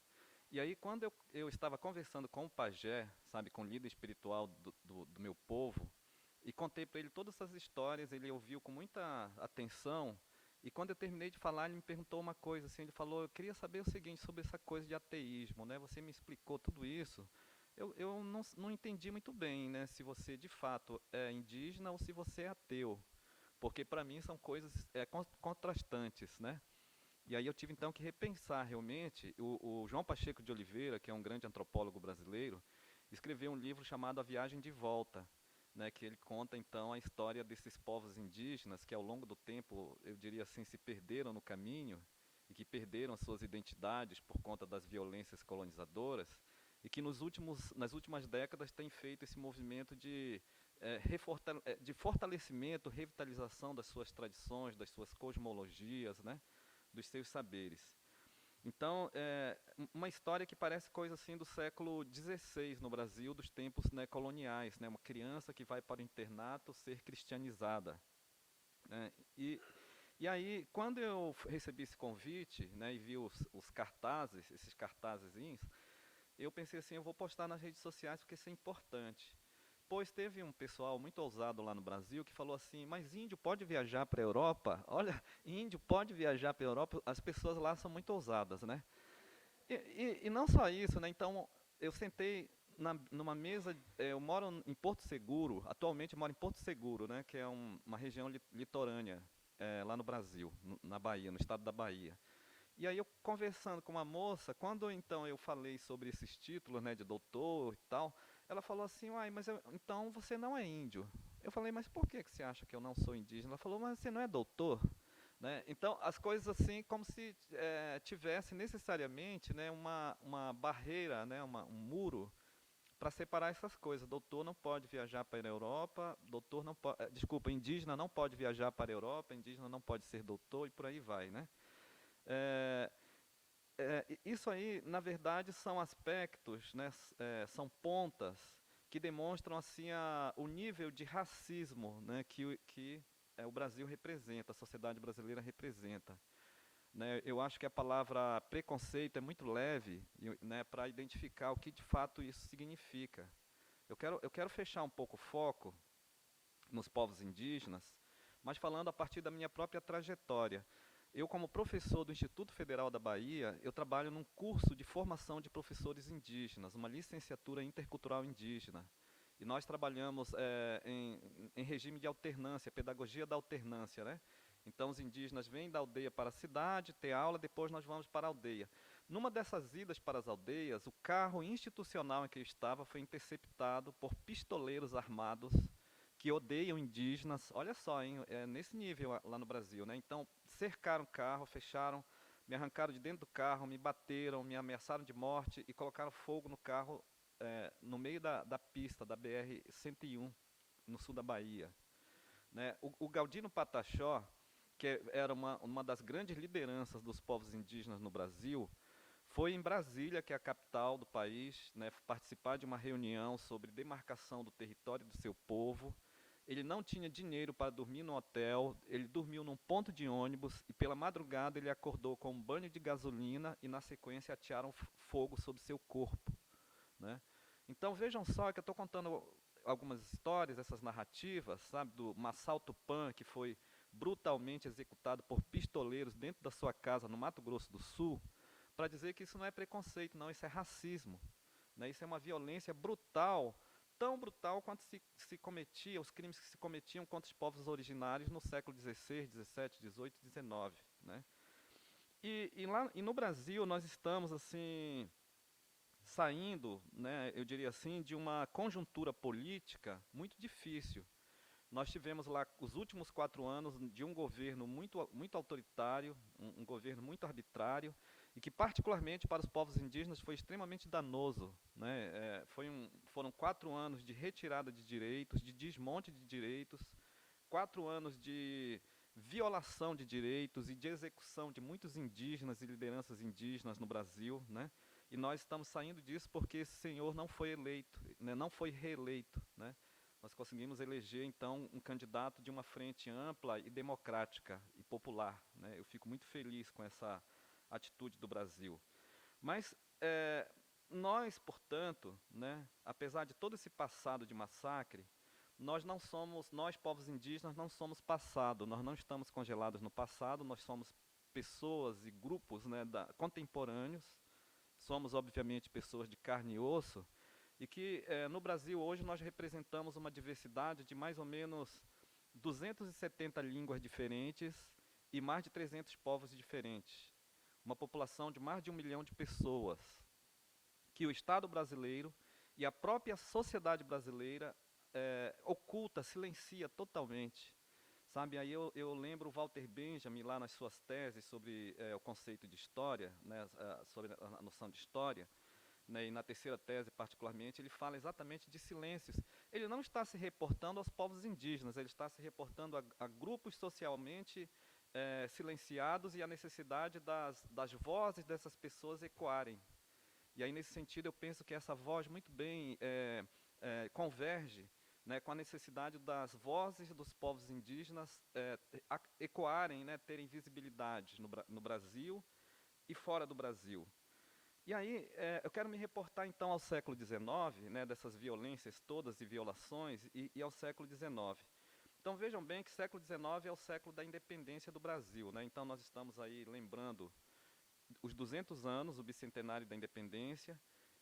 E aí, quando eu estava conversando com o pajé, sabe, com o líder espiritual do meu povo, e contei para ele todas essas histórias, ele ouviu com muita atenção, e quando eu terminei de falar, ele me perguntou uma coisa, assim, ele falou, eu queria saber o seguinte, sobre essa coisa de ateísmo, né, você me explicou tudo isso, eu não entendi muito bem, né, se você de fato é indígena ou se você é ateu, porque para mim são coisas contrastantes, né. E aí eu tive então que repensar realmente. O João Pacheco de Oliveira, que é um grande antropólogo brasileiro, escreveu um livro chamado A Viagem de Volta, né, que ele conta então a história desses povos indígenas que ao longo do tempo, eu diria assim, se perderam no caminho e que perderam suas identidades por conta das violências colonizadoras e que nas últimas décadas têm feito esse movimento de fortalecimento, revitalização das suas tradições, das suas cosmologias, né, dos seus saberes. Então, uma história que parece coisa assim do século XVI no Brasil, dos tempos, né, coloniais, né, uma criança que vai para o internato ser cristianizada, né, e aí, quando eu recebi esse convite, né, e vi os cartazes, esses cartazezinhos, eu pensei assim, eu vou postar nas redes sociais porque isso é importante. Pois teve um pessoal muito ousado lá no Brasil que falou assim, mas índio pode viajar para a Europa? Olha, índio pode viajar para a Europa, as pessoas lá são muito ousadas, né? E não só isso, né? Então, eu sentei numa mesa, eu moro em Porto Seguro, atualmente eu moro em Porto Seguro, né? Que é uma região litorânea, lá no Brasil, na Bahia, no estado da Bahia. E aí eu conversando com uma moça, quando então eu falei sobre esses títulos, né, de doutor e tal, ela falou assim, uai, mas então você não é índio. Eu falei, mas por que você acha que eu não sou indígena? Ela falou, mas você não é doutor? Né? Então, as coisas assim, como se tivesse necessariamente, né, uma barreira, né, um muro, para separar essas coisas. Doutor não pode viajar para a Europa, doutor não pode, desculpa, indígena não pode viajar para a Europa, indígena não pode ser doutor, e por aí vai, né? Isso aí, na verdade, são aspectos, né, são pontas que demonstram assim o nível de racismo, né, que o Brasil representa, a sociedade brasileira representa. Né, eu acho que a palavra preconceito é muito leve, né, para identificar o que de fato isso significa. Eu quero fechar um pouco o foco nos povos indígenas, mas falando a partir da minha própria trajetória. Eu, como professor do Instituto Federal da Bahia, eu trabalho num curso de formação de professores indígenas, uma licenciatura intercultural indígena. E nós trabalhamos em regime de alternância, pedagogia da alternância, né? Então, os indígenas vêm da aldeia para a cidade, ter aula, depois nós vamos para a aldeia. Numa dessas idas para as aldeias, o carro institucional em que eu estava foi interceptado por pistoleiros armados que odeiam indígenas. Olha só, hein, nesse nível lá no Brasil, né? Então, cercaram o carro, fecharam, me arrancaram de dentro do carro, me bateram, me ameaçaram de morte e colocaram fogo no carro no meio da pista da BR-101, no sul da Bahia. Né? O Galdino Pataxó, que era uma das grandes lideranças dos povos indígenas no Brasil, foi em Brasília, que é a capital do país, né, participar de uma reunião sobre demarcação do território do seu povo. Ele não tinha dinheiro para dormir no hotel, ele dormiu num ponto de ônibus e pela madrugada ele acordou com um banho de gasolina e na sequência atearam fogo sobre seu corpo. Né? Então vejam só que eu estou contando algumas histórias, essas narrativas, sabe, do Massal Tupã, que foi brutalmente executado por pistoleiros dentro da sua casa no Mato Grosso do Sul, para dizer que isso não é preconceito, não, isso é racismo. Né? Isso é uma violência brutal, tão brutal quanto se cometia, os crimes que se cometiam contra os povos originários no século XVI, XVII, XVIII, XIX. Né? E no Brasil nós estamos assim saindo, né, eu diria assim, de uma conjuntura política muito difícil. Nós tivemos lá os últimos 4 anos de um governo muito autoritário, um governo muito arbitrário, e que particularmente para os povos indígenas foi extremamente danoso, né? Foram 4 anos de retirada de direitos, de desmonte de direitos, 4 anos de violação de direitos e de execução de muitos indígenas e lideranças indígenas no Brasil, né? E nós estamos saindo disso porque esse senhor não foi eleito, né? Não foi reeleito, né? Nós conseguimos eleger, então, um candidato de uma frente ampla e democrática e popular, né? Eu fico muito feliz com essa atitude do Brasil. Mas nós, portanto, né, apesar de todo esse passado de massacre, nós, povos indígenas, não somos passado, nós não estamos congelados no passado, nós somos pessoas e grupos, né, contemporâneos, somos, obviamente, pessoas de carne e osso, e que no Brasil hoje nós representamos uma diversidade de mais ou menos 270 línguas diferentes e mais de 300 povos diferentes. Uma população de mais de 1 milhão de pessoas, que o Estado brasileiro e a própria sociedade brasileira oculta, silencia totalmente. Sabe, aí eu lembro o Walter Benjamin, lá nas suas teses sobre o conceito de história, né, sobre a noção de história, né, e na terceira tese, particularmente, ele fala exatamente de silêncios. Ele não está se reportando aos povos indígenas, ele está se reportando a grupos socialmente silenciados e a necessidade das vozes dessas pessoas ecoarem. E aí, nesse sentido, eu penso que essa voz muito bem converge, né, com a necessidade das vozes dos povos indígenas ecoarem, né, terem visibilidade no Brasil e fora do Brasil. E aí, eu quero me reportar, então, ao século XIX, né, dessas violências todas e violações, e ao século XIX. Então, vejam bem que o século XIX é o século da independência do Brasil, né? Então, nós estamos aí lembrando os 200 anos, o bicentenário da independência.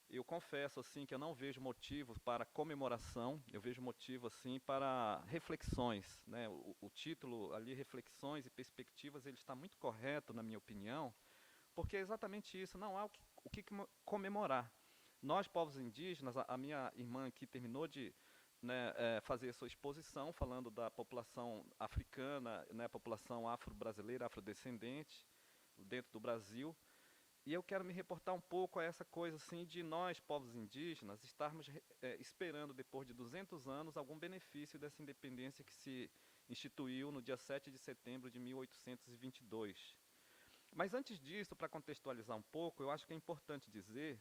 Eu confesso, assim, que eu não vejo motivo para comemoração, eu vejo motivo, assim, para reflexões, né? O título ali, Reflexões e Perspectivas, ele está muito correto, na minha opinião, porque é exatamente isso, não há o que comemorar. Nós, povos indígenas, a minha irmã aqui terminou de, né, fazer sua exposição, falando da população africana, né, população afro-brasileira, afrodescendente, dentro do Brasil, e eu quero me reportar um pouco a essa coisa assim, de nós, povos indígenas, estarmos esperando, depois de 200 anos, algum benefício dessa independência que se instituiu no dia 7 de setembro de 1822. Mas antes disso, para contextualizar um pouco, eu acho que é importante dizer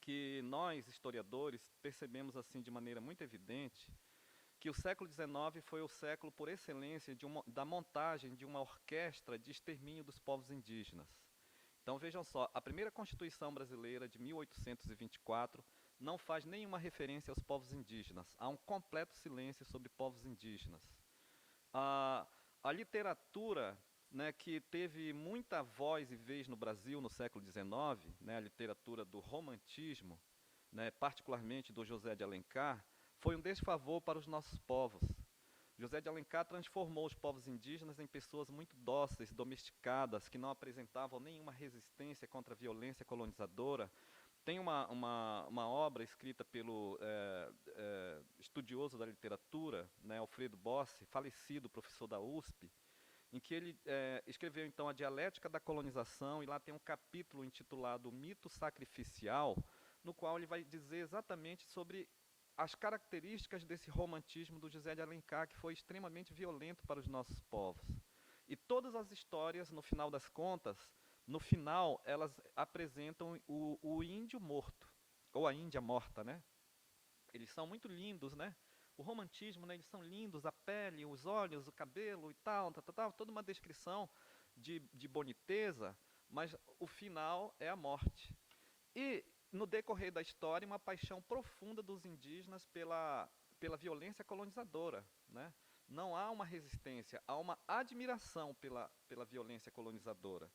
que nós, historiadores, percebemos assim de maneira muito evidente que o século XIX foi o século por excelência da montagem de uma orquestra de extermínio dos povos indígenas. Então vejam só, a primeira Constituição brasileira de 1824 não faz nenhuma referência aos povos indígenas. Há um completo silêncio sobre povos indígenas. A literatura, né, que teve muita voz e vez no Brasil no século XIX, né, a literatura do romantismo, né, particularmente do José de Alencar, foi um desfavor para os nossos povos. José de Alencar transformou os povos indígenas em pessoas muito dóceis, domesticadas, que não apresentavam nenhuma resistência contra a violência colonizadora. Tem uma obra escrita pelo estudioso da literatura, né, Alfredo Bossi, falecido professor da USP, em que ele escreveu, então, a Dialética da Colonização, e lá tem um capítulo intitulado Mito Sacrificial, no qual ele vai dizer exatamente sobre as características desse romantismo do José de Alencar, que foi extremamente violento para os nossos povos. E todas as histórias, no final das contas, no final, elas apresentam o índio morto, ou a índia morta, né? Eles são muito lindos, né? O romantismo, né, eles são lindos, a pele, os olhos, o cabelo e tal, toda uma descrição de boniteza, mas o final é a morte. E, no decorrer da história, uma paixão profunda dos indígenas pela violência colonizadora, né? Não há uma resistência, há uma admiração pela violência colonizadora.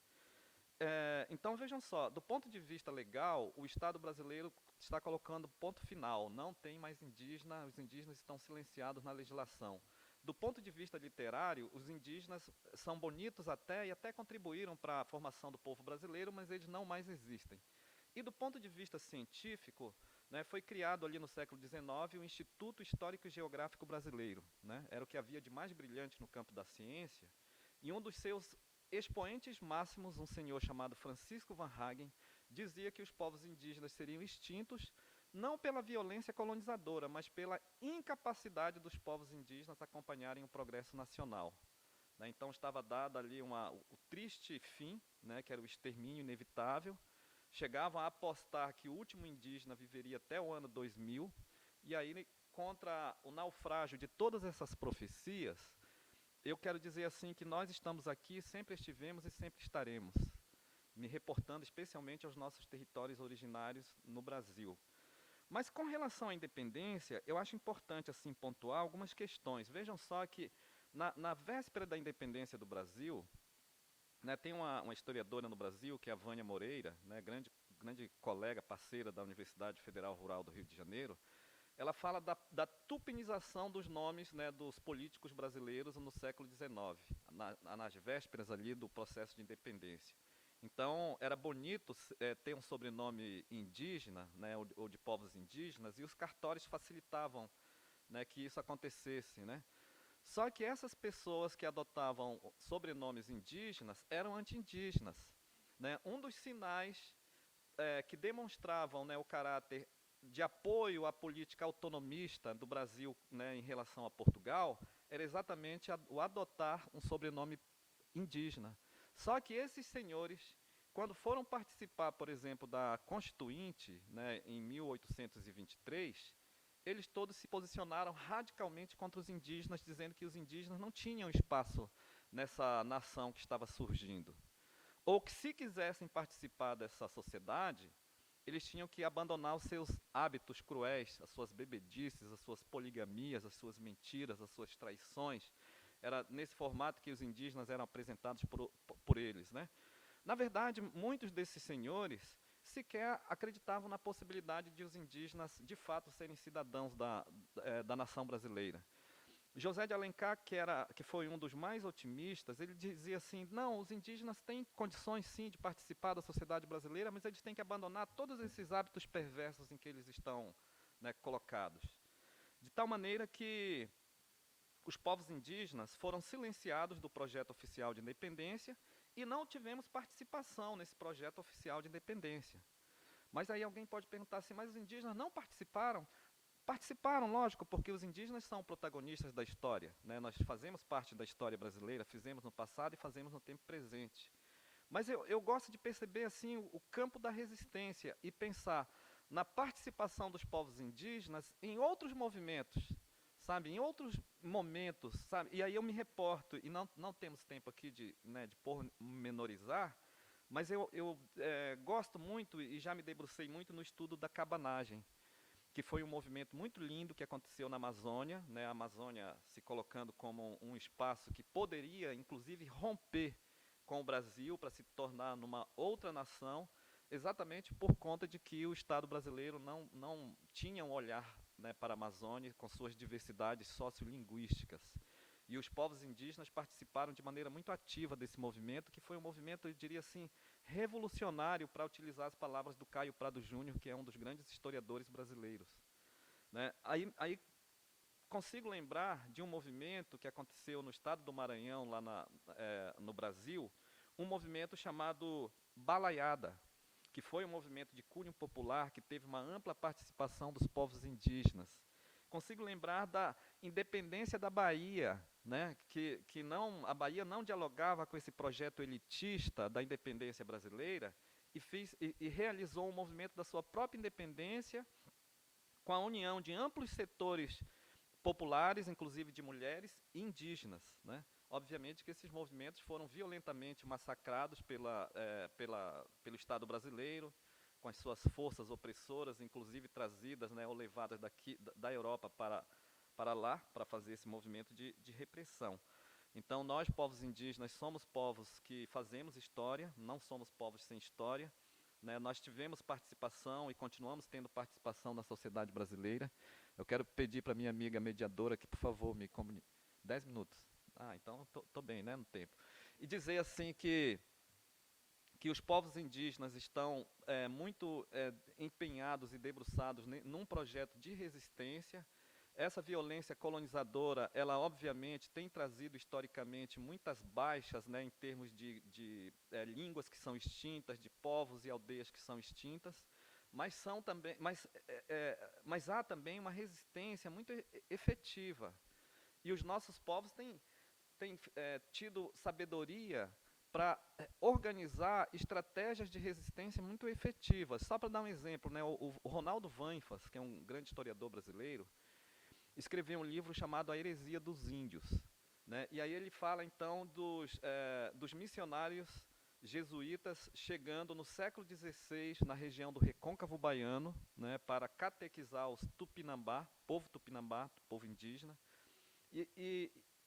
Então, vejam só, do ponto de vista legal, o Estado brasileiro está colocando ponto final, não tem mais indígena, os indígenas estão silenciados na legislação. Do ponto de vista literário, os indígenas são bonitos até, e até contribuíram para a formação do povo brasileiro, mas eles não mais existem. E do ponto de vista científico, né, foi criado ali no século XIX o Instituto Histórico e Geográfico Brasileiro, né? Era o que havia de mais brilhante no campo da ciência, e um dos seus expoentes máximos, um senhor chamado Francisco Van Hagen, dizia que os povos indígenas seriam extintos não pela violência colonizadora, mas pela incapacidade dos povos indígenas acompanharem o progresso nacional. Né? Então estava dado ali o triste fim, né, que era o extermínio inevitável. Chegavam a apostar que o último indígena viveria até o ano 2000, e aí, contra o naufrágio de todas essas profecias, eu quero dizer assim que nós estamos aqui, sempre estivemos e sempre estaremos, me reportando especialmente aos nossos territórios originários no Brasil. Mas com relação à independência, eu acho importante assim pontuar algumas questões. Vejam só que na véspera da independência do Brasil, né, tem uma historiadora no Brasil, que é a Vânia Moreira, né, grande colega, parceira da Universidade Federal Rural do Rio de Janeiro. Ela fala da tupinização dos nomes, né, dos políticos brasileiros no século XIX, nas vésperas ali do processo de independência. Então, era bonito ter um sobrenome indígena, né, ou de povos indígenas, e os cartórios facilitavam, né, que isso acontecesse, né? Só que essas pessoas que adotavam sobrenomes indígenas eram anti-indígenas, né? Um dos sinais que demonstravam, né, o caráter de apoio à política autonomista do Brasil, né, em relação a Portugal era exatamente o adotar um sobrenome indígena. Só que esses senhores, quando foram participar, por exemplo, da Constituinte, né, em 1823, eles todos se posicionaram radicalmente contra os indígenas, dizendo que os indígenas não tinham espaço nessa nação que estava surgindo. Ou que, se quisessem participar dessa sociedade, eles tinham que abandonar os seus hábitos cruéis, as suas bebedices, as suas poligamias, as suas mentiras, as suas traições. Era nesse formato que os indígenas eram apresentados por eles, né? Na verdade, muitos desses senhores sequer acreditavam na possibilidade de os indígenas, de fato, serem cidadãos da nação brasileira. José de Alencar, que foi um dos mais otimistas, ele dizia assim, não, os indígenas têm condições sim de participar da sociedade brasileira, mas eles têm que abandonar todos esses hábitos perversos em que eles estão, né, colocados. De tal maneira que os povos indígenas foram silenciados do projeto oficial de independência e não tivemos participação nesse projeto oficial de independência. Mas aí alguém pode perguntar assim, mas os indígenas não participaram? Participaram, lógico, porque os indígenas são protagonistas da história, né? Nós fazemos parte da história brasileira, fizemos no passado e fazemos no tempo presente. Mas eu gosto de perceber assim o campo da resistência e pensar na participação dos povos indígenas em outros movimentos, sabe, em outros momentos, sabe? E aí eu me reporto, e não temos tempo aqui de pormenorizar, mas eu gosto muito e já me debrucei muito no estudo da cabanagem, que foi um movimento muito lindo que aconteceu na Amazônia, né? A Amazônia se colocando como um espaço que poderia, inclusive, romper com o Brasil para se tornar numa outra nação, exatamente por conta de que o Estado brasileiro não tinha um olhar, né, para a Amazônia com suas diversidades sociolinguísticas. E os povos indígenas participaram de maneira muito ativa desse movimento, que foi um movimento, eu diria assim, revolucionário, para utilizar as palavras do Caio Prado Júnior, que é um dos grandes historiadores brasileiros. Né? Aí consigo lembrar de um movimento que aconteceu no estado do Maranhão, lá no Brasil, um movimento chamado Balaiada, que foi um movimento de cunho popular que teve uma ampla participação dos povos indígenas. Consigo lembrar da independência da Bahia, né, que a Bahia não dialogava com esse projeto elitista da independência brasileira e realizou um movimento da sua própria independência com a união de amplos setores populares, inclusive de mulheres e indígenas, né? Obviamente que esses movimentos foram violentamente massacrados pelo Estado brasileiro, com as suas forças opressoras, inclusive trazidas, né, ou levadas da Europa para lá, para fazer esse movimento de repressão. Então, nós, povos indígenas, somos povos que fazemos história, não somos povos sem história, né? Nós tivemos participação e continuamos tendo participação na sociedade brasileira. Eu quero pedir para minha amiga mediadora que, por favor, me comunique. 10 minutos. Ah, então estou bem, né, no tempo. E dizer assim que que os povos indígenas estão muito empenhados e debruçados num projeto de resistência. Essa violência colonizadora, ela obviamente tem trazido historicamente muitas baixas, né, em termos de línguas que são extintas, de povos e aldeias que são extintas, mas, mas há também uma resistência muito efetiva. E os nossos povos têm tido sabedoria para organizar estratégias de resistência muito efetivas. Só para dar um exemplo, né, o Ronaldo Vanfas, que é um grande historiador brasileiro, escreveu um livro chamado A Heresia dos Índios, né? E aí ele fala, então, dos missionários jesuítas chegando no século XVI na região do Recôncavo Baiano, né, para catequizar os Tupinambá, povo indígena.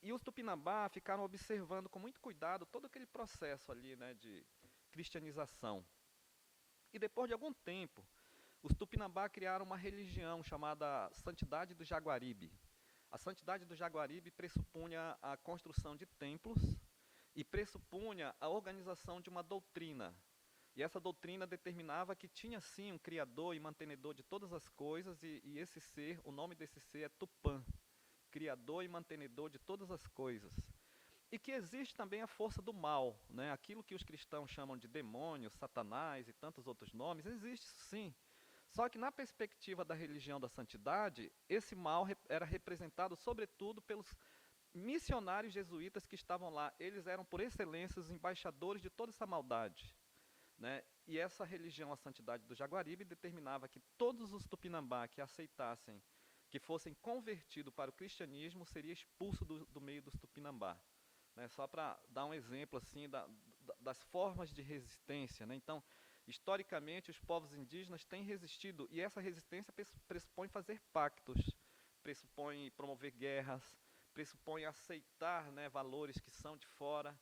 E os Tupinambá ficaram observando com muito cuidado todo aquele processo ali, né, de cristianização. E depois de algum tempo, os Tupinambá criaram uma religião chamada Santidade do Jaguaribe. A Santidade do Jaguaribe pressupunha a construção de templos e pressupunha a organização de uma doutrina. E essa doutrina determinava que tinha sim um criador e mantenedor de todas as coisas, e esse ser, o nome desse ser é Tupã, criador e mantenedor de todas as coisas. E que existe também a força do mal, né? Aquilo que os cristãos chamam de demônio, Satanás e tantos outros nomes, existe sim. Só que na perspectiva da religião da santidade, esse mal era representado sobretudo pelos missionários jesuítas que estavam lá. Eles eram, por excelência, os embaixadores de toda essa maldade, né? E essa religião, a Santidade do Jaguaribe, determinava que todos os Tupinambá que aceitassem, que fossem convertidos para o cristianismo, seria expulso do meio dos Tupinambá, né? Só para dar um exemplo assim das formas de resistência, né? Então, historicamente, os povos indígenas têm resistido, e essa resistência pressupõe fazer pactos, pressupõe promover guerras, pressupõe aceitar, né, valores que são de fora,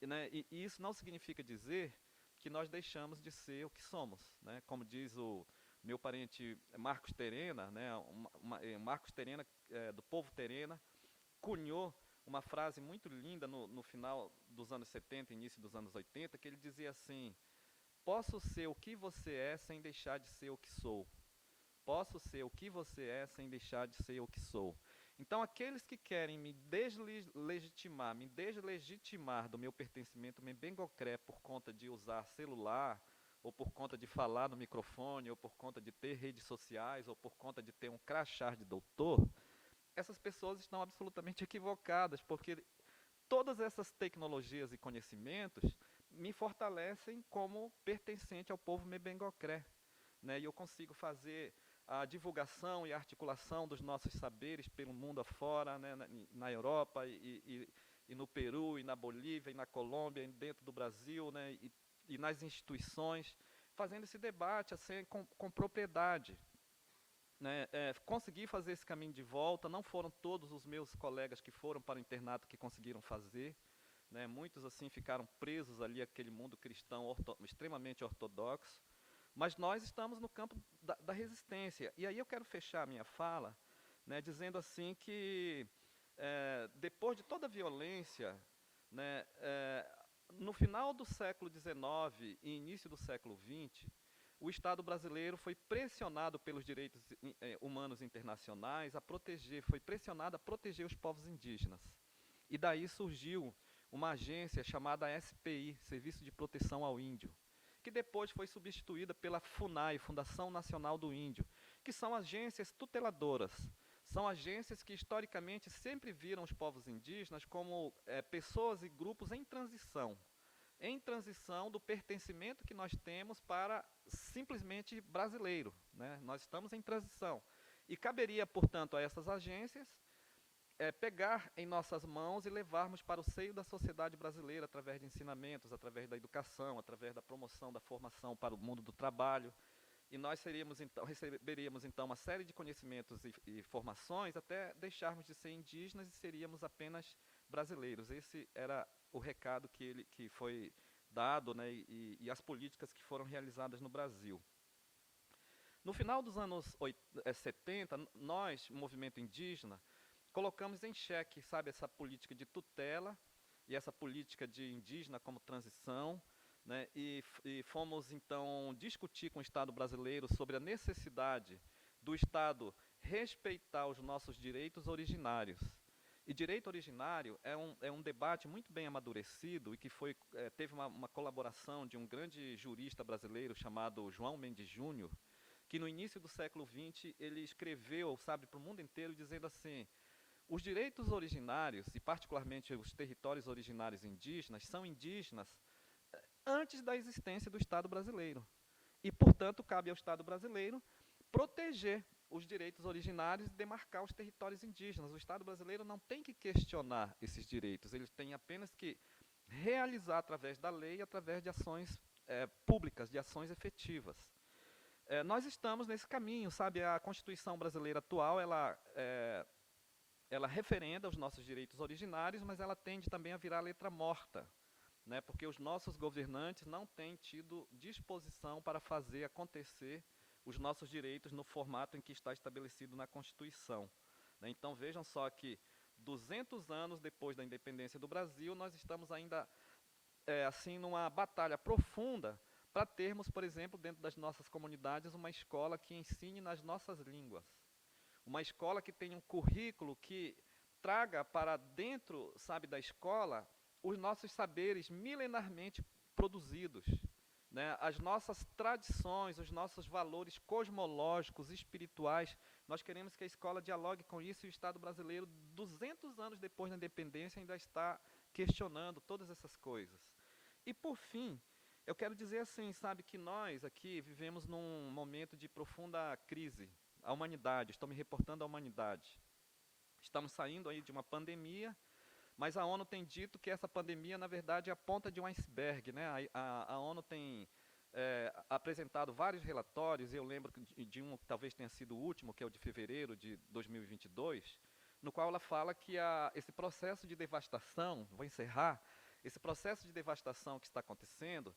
né? E isso não significa dizer que nós deixamos de ser o que somos, né? Como diz o meu parente Marcos Terena, né, Marcos Terena, do povo Terena, cunhou uma frase muito linda no final dos anos 70, início dos anos 80, que ele dizia assim: posso ser o que você é sem deixar de ser o que sou. Posso ser o que você é sem deixar de ser o que sou. Então, aqueles que querem me deslegitimar do meu pertencimento membengocré por conta de usar celular, ou por conta de falar no microfone, ou por conta de ter redes sociais, ou por conta de ter um crachá de doutor, essas pessoas estão absolutamente equivocadas, porque todas essas tecnologias e conhecimentos me fortalecem como pertencente ao povo membengocré, né? E eu consigo fazer a divulgação e a articulação dos nossos saberes pelo mundo afora, né, na Europa e no Peru, e na Bolívia, e na Colômbia, e dentro do Brasil, né, e nas instituições, fazendo esse debate assim, com propriedade. Né, consegui fazer esse caminho de volta, não foram todos os meus colegas que foram para o internato que conseguiram fazer, né, muitos assim ficaram presos ali àquele mundo cristão extremamente ortodoxo, mas nós estamos no campo da resistência. E aí eu quero fechar a minha fala, né, dizendo assim que depois de toda a violência, né, no final do século XIX e início do século XX, o Estado brasileiro foi pressionado pelos direitos humanos internacionais a proteger, foi pressionado a proteger os povos indígenas. E daí surgiu uma agência chamada SPI, Serviço de Proteção ao Índio, que depois foi substituída pela FUNAI, Fundação Nacional do Índio, que são agências tuteladoras. São agências que historicamente sempre viram os povos indígenas como pessoas e grupos em transição do pertencimento que nós temos para simplesmente brasileiro, né? Nós estamos em transição. E caberia, portanto, a essas agências pegar em nossas mãos e levarmos para o seio da sociedade brasileira através de ensinamentos, através da educação, através da promoção da formação para o mundo do trabalho. E nós receberíamos então uma série de conhecimentos e formações até deixarmos de ser indígenas e seríamos apenas brasileiros. Esse era o recado que foi dado, né, e as políticas que foram realizadas no Brasil. No final dos anos 70, nós, movimento indígena, colocamos em xeque, sabe, essa política de tutela e essa política de indígena como transição, né, e fomos, então, discutir com o Estado brasileiro sobre a necessidade do Estado respeitar os nossos direitos originários. E direito originário é um debate muito bem amadurecido e que teve uma colaboração de um grande jurista brasileiro chamado João Mendes Júnior, que no início do século XX ele escreveu, sabe, para o mundo inteiro, dizendo assim: os direitos originários, e particularmente os territórios originários indígenas, são indígenas antes da existência do Estado brasileiro. E, portanto, cabe ao Estado brasileiro proteger os direitos originários e demarcar os territórios indígenas. O Estado brasileiro não tem que questionar esses direitos, ele tem apenas que realizar através da lei, através de ações públicas, de ações efetivas. Nós estamos nesse caminho, sabe? A Constituição brasileira atual, ela referenda os nossos direitos originários, mas ela tende também a virar letra morta, né? Porque os nossos governantes não têm tido disposição para fazer acontecer os nossos direitos no formato em que está estabelecido na Constituição, né? Então, vejam só que 200 anos depois da independência do Brasil, nós estamos ainda, assim, numa batalha profunda para termos, por exemplo, dentro das nossas comunidades, uma escola que ensine nas nossas línguas. Uma escola que tenha um currículo que traga para dentro, sabe, da escola, os nossos saberes milenarmente produzidos, né? As nossas tradições, os nossos valores cosmológicos, espirituais. Nós queremos que a escola dialogue com isso, e o Estado brasileiro, 200 anos depois da independência, ainda está questionando todas essas coisas. E, por fim, eu quero dizer assim, sabe, que nós aqui vivemos num momento de profunda crise. A humanidade, estou me reportando à humanidade. Estamos saindo aí de uma pandemia, mas a ONU tem dito que essa pandemia, na verdade, é a ponta de um iceberg, né? A ONU tem apresentado vários relatórios, e eu lembro de um que talvez tenha sido o último, que é o de fevereiro de 2022, no qual ela fala que esse processo de devastação, vou encerrar, esse processo de devastação que está acontecendo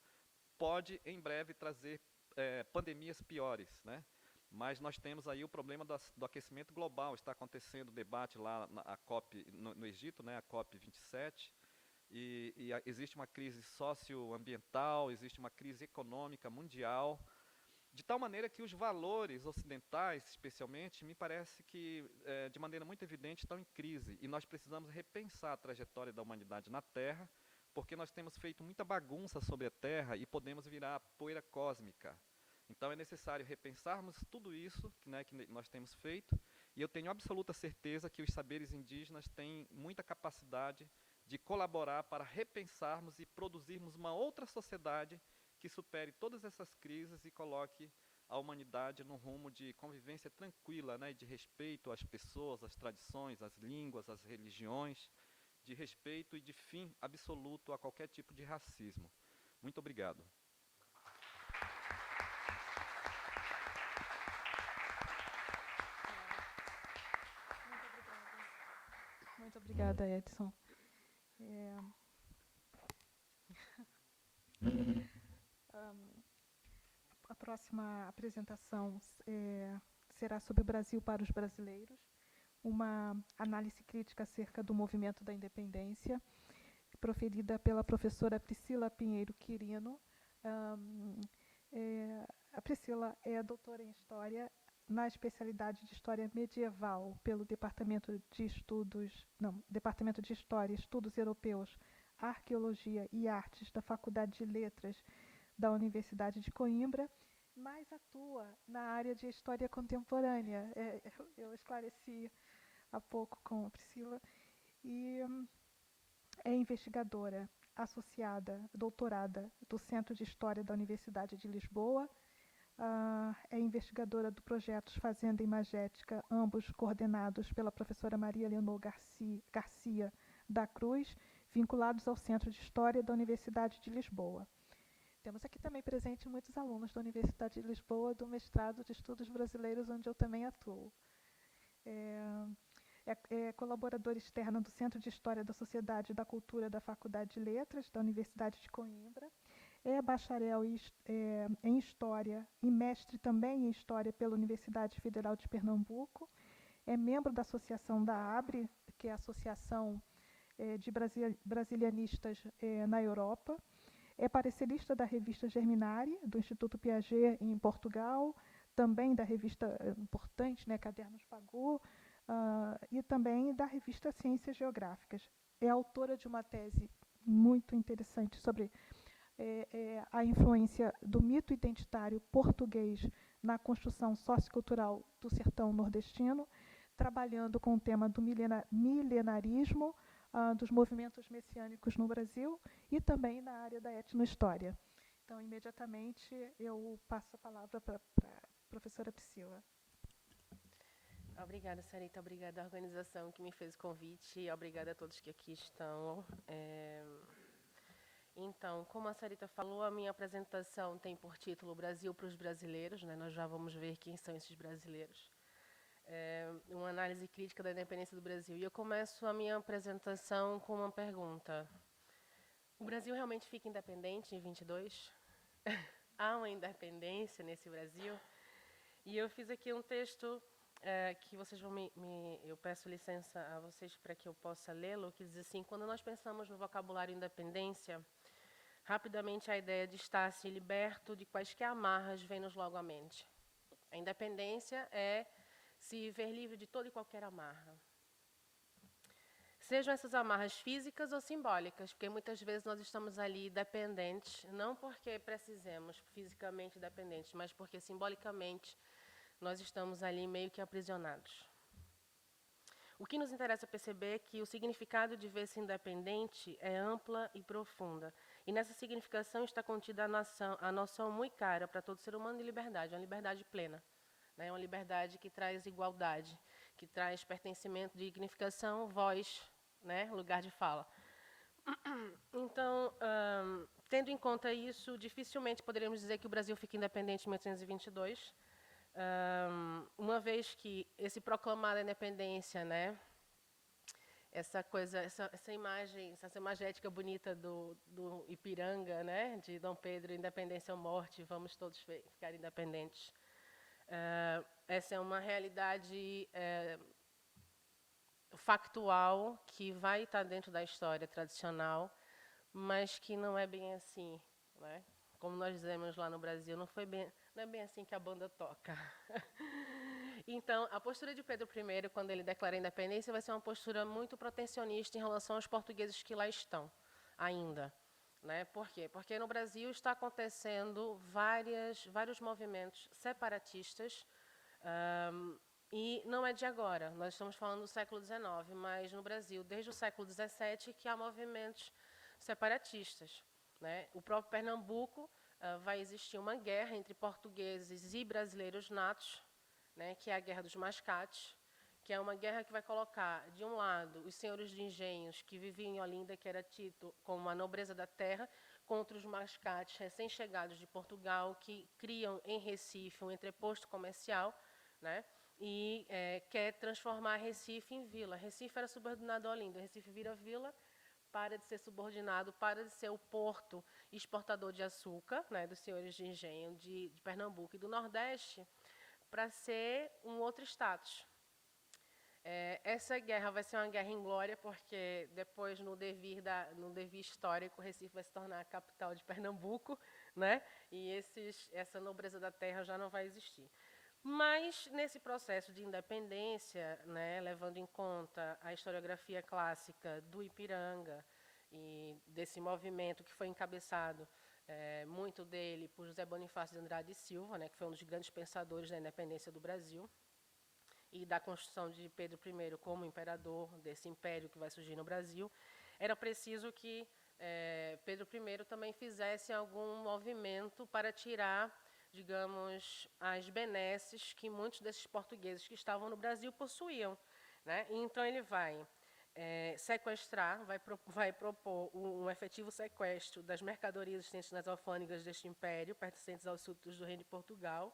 pode, em breve, trazer pandemias piores, né? Mas nós temos aí o problema do aquecimento global. Está acontecendo o debate lá na COP, no Egito, né, a COP 27, e existe uma crise socioambiental, existe uma crise econômica mundial, de tal maneira que os valores ocidentais, especialmente, me parece que, de maneira muito evidente, estão em crise. E nós precisamos repensar a trajetória da humanidade na Terra, porque nós temos feito muita bagunça sobre a Terra e podemos virar poeira cósmica. Então, é necessário repensarmos tudo isso, né, que nós temos feito, e eu tenho absoluta certeza que os saberes indígenas têm muita capacidade de colaborar para repensarmos e produzirmos uma outra sociedade que supere todas essas crises e coloque a humanidade num rumo de convivência tranquila, né, de respeito às pessoas, às tradições, às línguas, às religiões, de respeito e de fim absoluto a qualquer tipo de racismo. Muito obrigado. Muito obrigada, Edson. A próxima apresentação será sobre o Brasil para os brasileiros, uma análise crítica acerca do movimento da independência, proferida pela professora Priscila Pinheiro Quirino. A Priscila é doutora em História, na especialidade de História Medieval, pelo Departamento de História, Estudos Europeus, Arqueologia e Artes da Faculdade de Letras da Universidade de Coimbra, mas atua na área de História Contemporânea. Eu esclareci há pouco com a Priscila, e é investigadora associada, doutorada do Centro de História da Universidade de Lisboa, é investigadora do projeto Fazenda Imagética, ambos coordenados pela professora Maria Leonor Garcia da Cruz, vinculados ao Centro de História da Universidade de Lisboa. Temos aqui também presente muitos alunos da Universidade de Lisboa, do mestrado de Estudos Brasileiros, onde eu também atuo. É colaboradora externa do Centro de História da Sociedade e da Cultura da Faculdade de Letras da Universidade de Coimbra. É bacharel em História e mestre também em História pela Universidade Federal de Pernambuco. É membro da Associação da ABRE, que é a Associação de Brasilianistas na Europa. É parecerista da revista Germinari, do Instituto Piaget, em Portugal, também da revista importante, né, Cadernos Pagou, e também da revista Ciências Geográficas. É autora de uma tese muito interessante sobre a influência do mito identitário português na construção sociocultural do sertão nordestino, trabalhando com o tema do milenarismo, dos movimentos messiânicos no Brasil e também na área da etnohistória. Então, imediatamente, eu passo a palavra para a professora Priscila. Obrigada, Sarita. Obrigada à organização que me fez o convite. Obrigada a todos que aqui estão. Então, como a Sarita falou, a minha apresentação tem por título Brasil para os Brasileiros, né? Nós já vamos ver quem são esses brasileiros. Uma análise crítica da independência do Brasil. E eu começo a minha apresentação com uma pergunta. O Brasil realmente fica independente em 22? Há uma independência nesse Brasil? E eu fiz aqui um texto que vocês vão eu peço licença a vocês para que eu possa lê-lo, que diz assim: quando nós pensamos no vocabulário independência, rapidamente a ideia de estar-se liberto de quaisquer amarras vem-nos logo à mente. A independência é se ver livre de toda e qualquer amarra. Sejam essas amarras físicas ou simbólicas, porque muitas vezes nós estamos ali dependentes, não porque precisemos fisicamente dependentes, mas porque simbolicamente nós estamos ali meio que aprisionados. O que nos interessa perceber é que o significado de ver-se independente é ampla e profunda. E nessa significação está contida a noção muito cara para todo ser humano de liberdade, uma liberdade plena. Né? Uma liberdade que traz igualdade, que traz pertencimento, dignificação, voz, né? Lugar de fala. Então, tendo em conta isso, dificilmente poderíamos dizer que o Brasil fica independente em 1822, uma vez que esse proclamar da independência, né? Essa imagem, essa imagética bonita do Ipiranga, né? De Dom Pedro, independência ou morte, vamos todos ficar independentes. Essa é uma realidade factual que vai estar dentro da história tradicional, mas que não é bem assim, né? Como nós dizemos lá no Brasil, não é bem assim que a banda toca. Então, a postura de Pedro I, quando ele declara a independência, vai ser uma postura muito protecionista em relação aos portugueses que lá estão ainda. Né? Por quê? Porque no Brasil está acontecendo vários movimentos separatistas, e não é de agora, nós estamos falando do século XIX, mas no Brasil, desde o século XVII, que há movimentos separatistas. Né? O próprio Pernambuco vai existir uma guerra entre portugueses e brasileiros natos, né, que é a Guerra dos Mascates, que é uma guerra que vai colocar, de um lado, os senhores de engenhos que viviam em Olinda, que era tido como a nobreza da terra, contra os mascates recém-chegados de Portugal, que criam em Recife um entreposto comercial, né, e quer transformar Recife em vila. Recife era subordinado a Olinda, Recife vira vila, para de ser subordinado, para de ser o porto exportador de açúcar, né, dos senhores de engenho de Pernambuco e do Nordeste, para ser um outro status. Essa guerra vai ser uma guerra inglória, porque depois, no devir histórico, Recife vai se tornar a capital de Pernambuco, né? E essa nobreza da terra já não vai existir. Mas, nesse processo de independência, né, levando em conta a historiografia clássica do Ipiranga e desse movimento que foi encabeçado, muito dele por José Bonifácio de Andrade e Silva, né, que foi um dos grandes pensadores da independência do Brasil e da construção de Pedro I como imperador desse império que vai surgir no Brasil, era preciso que Pedro I também fizesse algum movimento para tirar, digamos, as benesses que muitos desses portugueses que estavam no Brasil possuíam. Né? Então, ele vai sequestrar, vai propor um efetivo sequestro das mercadorias existentes nas alfândegas deste império, pertencentes aos súditos do Reino de Portugal.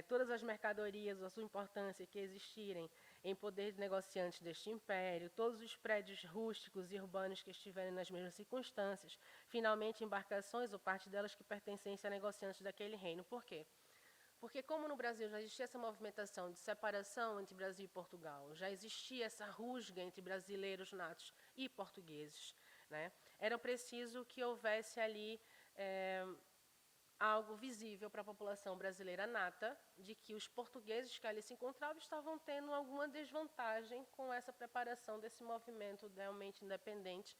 Todas as mercadorias, a sua importância que existirem em poder de negociantes deste império, todos os prédios rústicos e urbanos que estiverem nas mesmas circunstâncias, finalmente embarcações ou parte delas que pertencessem a negociantes daquele reino. Por quê? Porque como no Brasil já existia essa movimentação de separação entre Brasil e Portugal, já existia essa rusga entre brasileiros natos e portugueses, né? era preciso que houvesse ali algo visível para a população brasileira nata, de que os portugueses que ali se encontravam estavam tendo alguma desvantagem com essa preparação desse movimento realmente independente,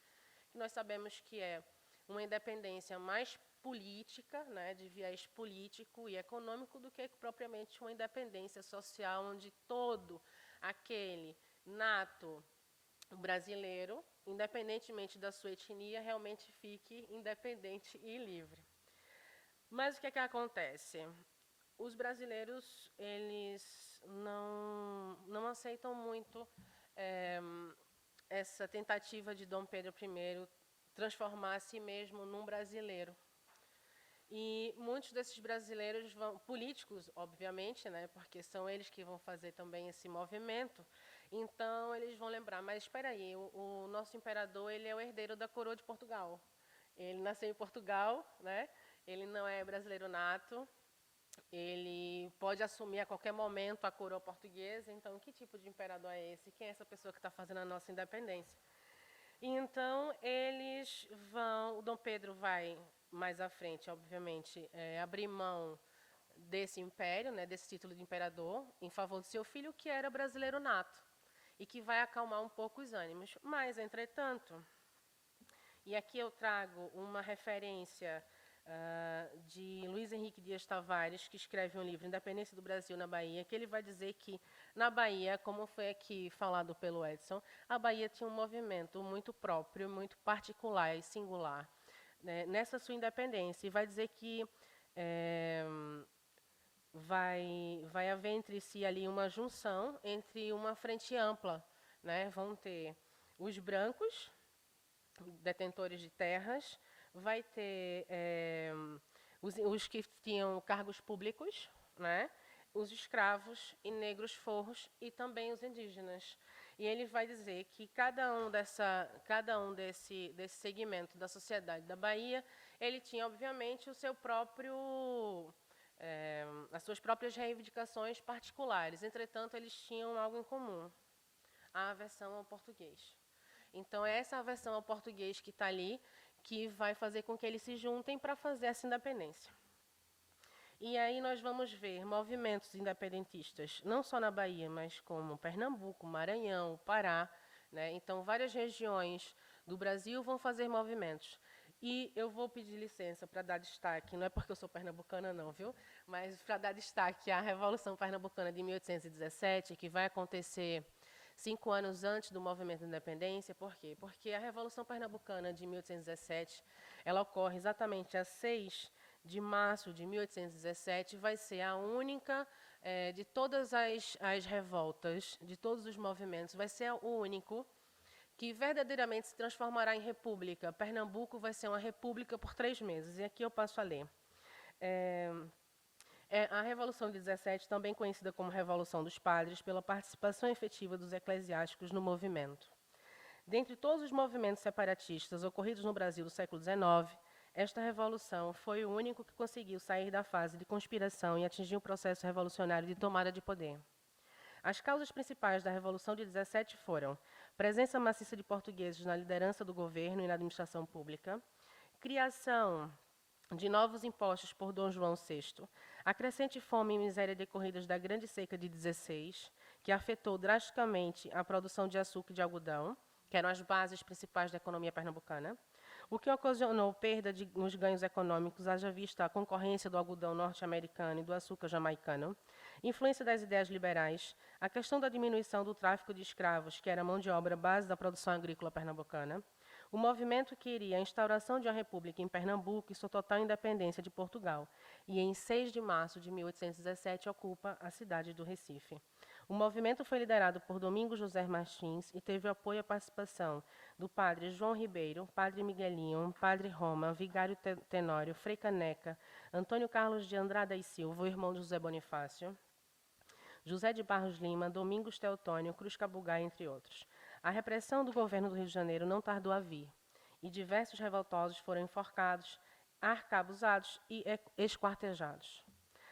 que nós sabemos que é uma independência mais política, né, de viés político e econômico, do que propriamente uma independência social, onde todo aquele nato brasileiro, independentemente da sua etnia, realmente fique independente e livre. Mas o que é que acontece? Os brasileiros, eles não aceitam muito essa tentativa de Dom Pedro I transformar a si mesmo num brasileiro. E muitos desses brasileiros políticos, obviamente, né, porque são eles que vão fazer também esse movimento, então eles vão lembrar, mas espera aí, o nosso imperador, ele é o herdeiro da coroa de Portugal. Ele nasceu em Portugal, né? Ele não é brasileiro nato, ele pode assumir a qualquer momento a coroa portuguesa, então que tipo de imperador é esse? Quem é essa pessoa que está fazendo a nossa independência? Então, o Dom Pedro vai, mais à frente, obviamente, abrir mão desse império, né, desse título de imperador, em favor do seu filho, que era brasileiro nato, e que vai acalmar um pouco os ânimos. Mas, entretanto, e aqui eu trago uma referência de Luiz Henrique Dias Tavares, que escreve um livro, Independência do Brasil na Bahia, que ele vai dizer que, na Bahia, como foi aqui falado pelo Edson, a Bahia tinha um movimento muito próprio, muito particular e singular, né, nessa sua independência. E vai dizer que vai haver entre si ali uma junção entre uma frente ampla, né? Vão ter os brancos, detentores de terras, vai ter os que tinham cargos públicos, né? Os escravos e negros forros e também os indígenas. E ele vai dizer que cada um desse segmento da sociedade da Bahia, ele tinha, obviamente, o seu próprio as suas próprias reivindicações particulares. Entretanto, eles tinham algo em comum: a aversão ao português. Então, é essa aversão ao português que está ali, que vai fazer com que eles se juntem para fazer essa independência. E aí nós vamos ver movimentos independentistas, não só na Bahia, mas como Pernambuco, Maranhão, Pará, né? Então, várias regiões do Brasil vão fazer movimentos. E eu vou pedir licença para dar destaque, não é porque eu sou pernambucana não, viu? Mas para dar destaque à Revolução Pernambucana de 1817, que vai acontecer 5 anos antes do movimento de independência. Por quê? Porque a Revolução Pernambucana de 1817, ela ocorre exatamente a 6 de março de 1817, vai ser a única de todas as revoltas, de todos os movimentos, vai ser o único que verdadeiramente se transformará em república. Pernambuco vai ser uma república por 3 meses. E aqui eu passo a ler. A Revolução de 17, também conhecida como Revolução dos Padres, pela participação efetiva dos eclesiásticos no movimento. Dentre todos os movimentos separatistas ocorridos no Brasil do século XIX, esta revolução foi o único que conseguiu sair da fase de conspiração e atingir um processo revolucionário de tomada de poder. As causas principais da Revolução de 17 foram presença maciça de portugueses na liderança do governo e na administração pública, criação de novos impostos por Dom João VI, a crescente fome e miséria decorridas da Grande Seca de 16, que afetou drasticamente a produção de açúcar e de algodão, que eram as bases principais da economia pernambucana, o que ocasionou perda nos ganhos econômicos, haja vista a concorrência do algodão norte-americano e do açúcar jamaicano, influência das ideias liberais, a questão da diminuição do tráfico de escravos, que era a mão de obra base da produção agrícola pernambucana, o movimento queria a instauração de uma república em Pernambuco e sua total independência de Portugal, e em 6 de março de 1817 ocupa a cidade do Recife. O movimento foi liderado por Domingos José Martins e teve o apoio e a participação do padre João Ribeiro, padre Miguelinho, padre Roma, vigário Tenório, Frei Caneca, Antônio Carlos de Andrada e Silva, o irmão de José Bonifácio, José de Barros Lima, Domingos Teotônio, Cruz Cabugá, entre outros. A repressão do governo do Rio de Janeiro não tardou a vir, e diversos revoltosos foram enforcados, arcabuzados e esquartejados.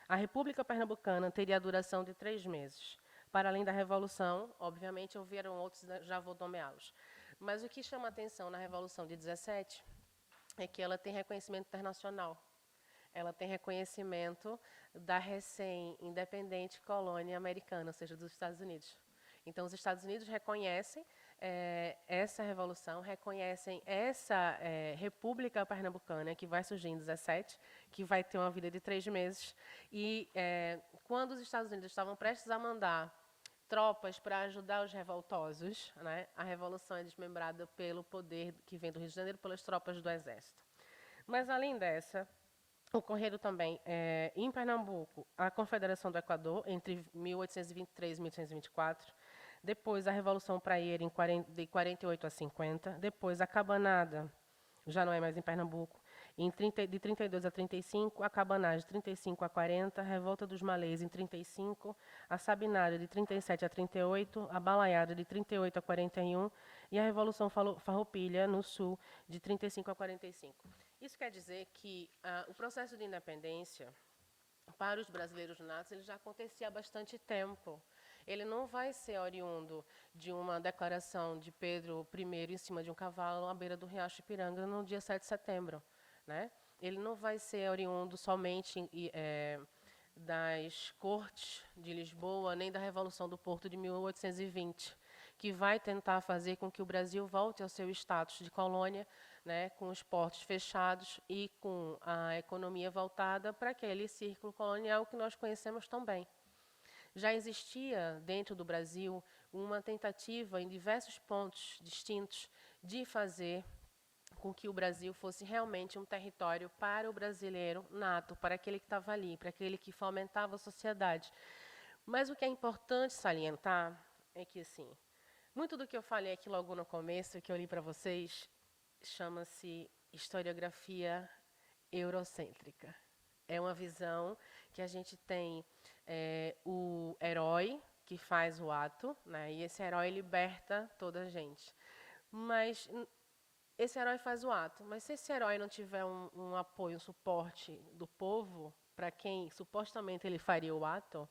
A República Pernambucana teria a duração de 3 meses. Para além da Revolução, obviamente, houveram outros, já vou nomeá-los. Mas o que chama atenção na Revolução de 17 é que ela tem reconhecimento internacional. Ela tem reconhecimento da recém-independente colônia americana, ou seja, dos Estados Unidos. Então, os Estados Unidos reconhecem essa revolução, reconhecem essa República Pernambucana, que vai surgir em 17, que vai ter uma vida de 3 meses. E quando os Estados Unidos estavam prestes a mandar tropas para ajudar os revoltosos, né, a revolução é desmembrada pelo poder que vem do Rio de Janeiro, pelas tropas do Exército. Mas, além dessa, ocorreram também, em Pernambuco, a Confederação do Equador, entre 1823 e 1824, depois a Revolução Praieira, de 48 a 50, depois a Cabanada, já não é mais em Pernambuco, de 32 a 35, a Cabanagem, de 35 a 40, a Revolta dos Malês, em 35, a Sabinada, de 37 a 38, a Balaiada, de 38 a 41, e a Revolução Farroupilha, no Sul, de 35 a 45. Isso quer dizer que o processo de independência, para os brasileiros natos, ele já acontecia há bastante tempo. Ele não vai ser oriundo de uma declaração de Pedro I em cima de um cavalo à beira do Riacho Ipiranga no dia 7 de setembro. Né? Ele não vai ser oriundo somente das Cortes de Lisboa, nem da Revolução do Porto de 1820, que vai tentar fazer com que o Brasil volte ao seu status de colônia, né, com os portos fechados e com a economia voltada para aquele círculo colonial que nós conhecemos tão bem. Já existia, dentro do Brasil, uma tentativa, em diversos pontos distintos, de fazer com que o Brasil fosse realmente um território para o brasileiro nato, para aquele que estava ali, para aquele que fomentava a sociedade. Mas o que é importante salientar é que, assim, muito do que eu falei aqui logo no começo, que eu li para vocês, chama-se historiografia eurocêntrica. É uma visão que a gente tem o herói que faz o ato, né, e esse herói liberta toda a gente. Mas esse herói faz o ato, mas se esse herói não tiver um apoio, um suporte do povo, para quem supostamente ele faria o ato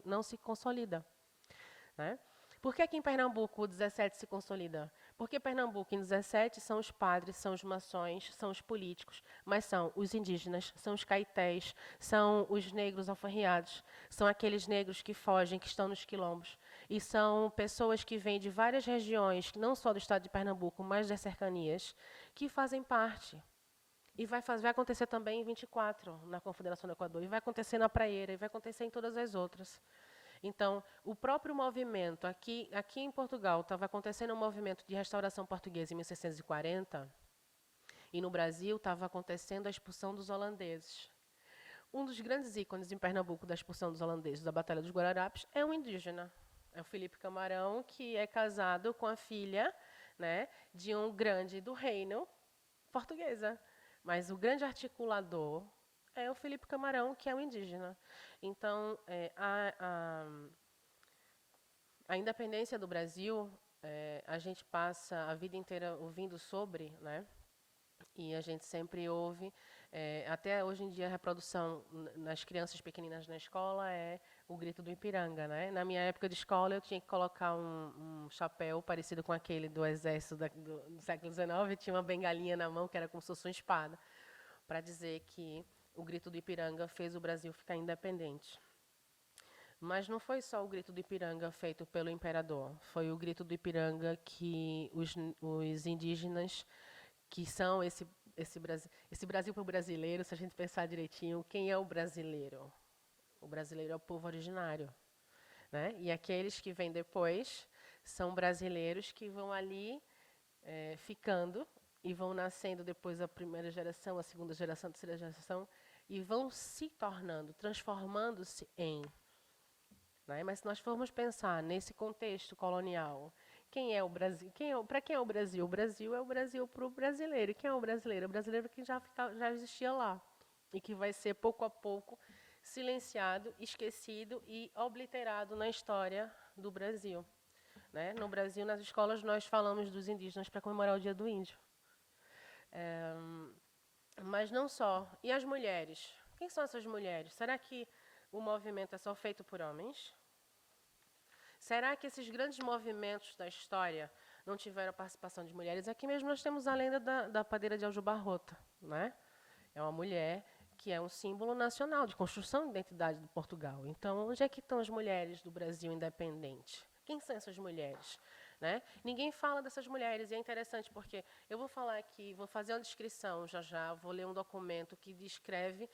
não se consolida. Né? Por que aqui em Pernambuco o 17 se consolida? Porque Pernambuco, em 17, são os padres, são os maçons, são os políticos, mas são os indígenas, são os caetés, são os negros alforriados, são aqueles negros que fogem, que estão nos quilombos. E são pessoas que vêm de várias regiões, não só do estado de Pernambuco, mas das cercanias, que fazem parte. E vai acontecer também em 24, na Confederação do Equador, e vai acontecer na Praieira, e vai acontecer em todas as outras. Então, o próprio movimento, aqui em Portugal, estava acontecendo um movimento de restauração portuguesa em 1640, e no Brasil estava acontecendo a expulsão dos holandeses. Um dos grandes ícones em Pernambuco da expulsão dos holandeses, da Batalha dos Guararapes, é um indígena. É o Felipe Camarão, que é casado com a filha, né, de um grande do reino portuguesa. Mas o grande articulador é o Felipe Camarão, que é um indígena. Então, a independência do Brasil, a gente passa a vida inteira ouvindo sobre, né? E a gente sempre ouve, até hoje em dia a reprodução nas crianças pequeninas na escola é o grito do Ipiranga. Né? Na minha época de escola, eu tinha que colocar um chapéu parecido com aquele do exército do século XIX, tinha uma bengalinha na mão, que era como se fosse uma espada, para dizer que o grito do Ipiranga fez o Brasil ficar independente. Mas não foi só o grito do Ipiranga feito pelo imperador, foi o grito do Ipiranga que os indígenas, que são esse Brasil para o brasileiro, se a gente pensar direitinho, quem é o brasileiro? O brasileiro é o povo originário. Né? E aqueles que vêm depois são brasileiros que vão ali ficando e vão nascendo depois a primeira geração, a segunda geração, a terceira geração, e vão se tornando, transformando-se em. Né? Mas se nós formos pensar nesse contexto colonial, quem é o Brasil? Para quem é o Brasil? O Brasil é o Brasil para o brasileiro. E quem é o brasileiro? O brasileiro que já existia lá e que vai ser, pouco a pouco, silenciado, esquecido e obliterado na história do Brasil. Né? No Brasil, nas escolas, nós falamos dos indígenas para comemorar o Dia do Índio. Mas não só. E as mulheres? Quem são essas mulheres? Será que o movimento é só feito por homens? Será que esses grandes movimentos da história, não tiveram a participação de mulheres. Aqui mesmo nós temos a lenda da padeira de Aljubarrota, né? É uma mulher que é um símbolo nacional de construção de identidade de Portugal. Então, onde é que estão as mulheres do Brasil independente? Quem são essas mulheres? Né? Ninguém fala dessas mulheres, e é interessante porque eu vou falar aqui, vou fazer uma descrição já, vou ler um documento que descreve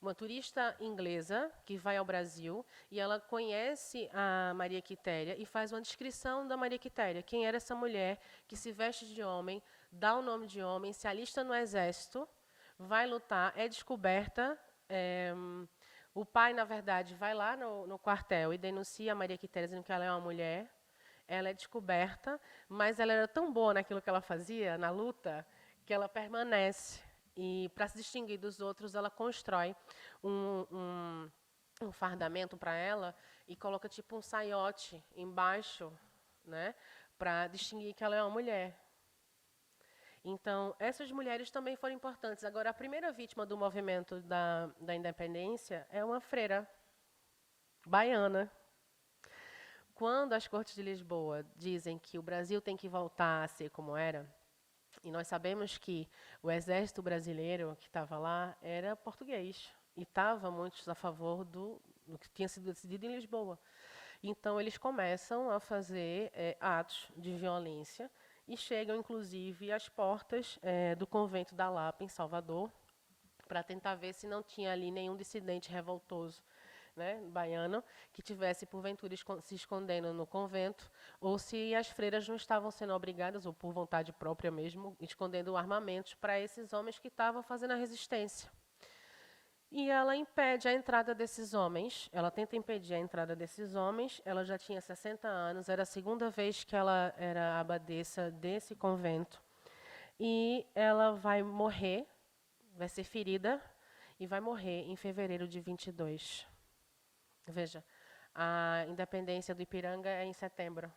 uma turista inglesa que vai ao Brasil e ela conhece a Maria Quitéria e faz uma descrição da Maria Quitéria. Quem era essa mulher que se veste de homem, dá o nome de homem, se alista no exército, vai lutar, é descoberta. O pai, na verdade, vai lá no quartel e denuncia a Maria Quitéria, dizendo que ela é uma mulher. Ela é descoberta, mas ela era tão boa naquilo que ela fazia, na luta, que ela permanece. E, para se distinguir dos outros, ela constrói um fardamento para ela e coloca tipo um saiote embaixo, né, para distinguir que ela é uma mulher. Então, essas mulheres também foram importantes. Agora, a primeira vítima do movimento da independência é uma freira baiana. Quando as Cortes de Lisboa dizem que o Brasil tem que voltar a ser como era, e nós sabemos que o exército brasileiro que estava lá era português, e estava muitos a favor do que tinha sido decidido em Lisboa. Então, eles começam a fazer atos de violência, e chegam, inclusive, às portas do convento da Lapa, em Salvador, para tentar ver se não tinha ali nenhum dissidente revoltoso, né, baiano, que tivesse, porventura, se escondendo no convento, ou se as freiras não estavam sendo obrigadas, ou por vontade própria mesmo, escondendo armamentos para esses homens que estavam fazendo a resistência. E ela impede a entrada desses homens, ela tenta impedir a entrada desses homens, ela já tinha 60 anos, era a segunda vez que ela era abadesa desse convento, e ela vai morrer, vai ser ferida, e vai morrer em fevereiro de 22. Veja, a independência do Ipiranga é em setembro.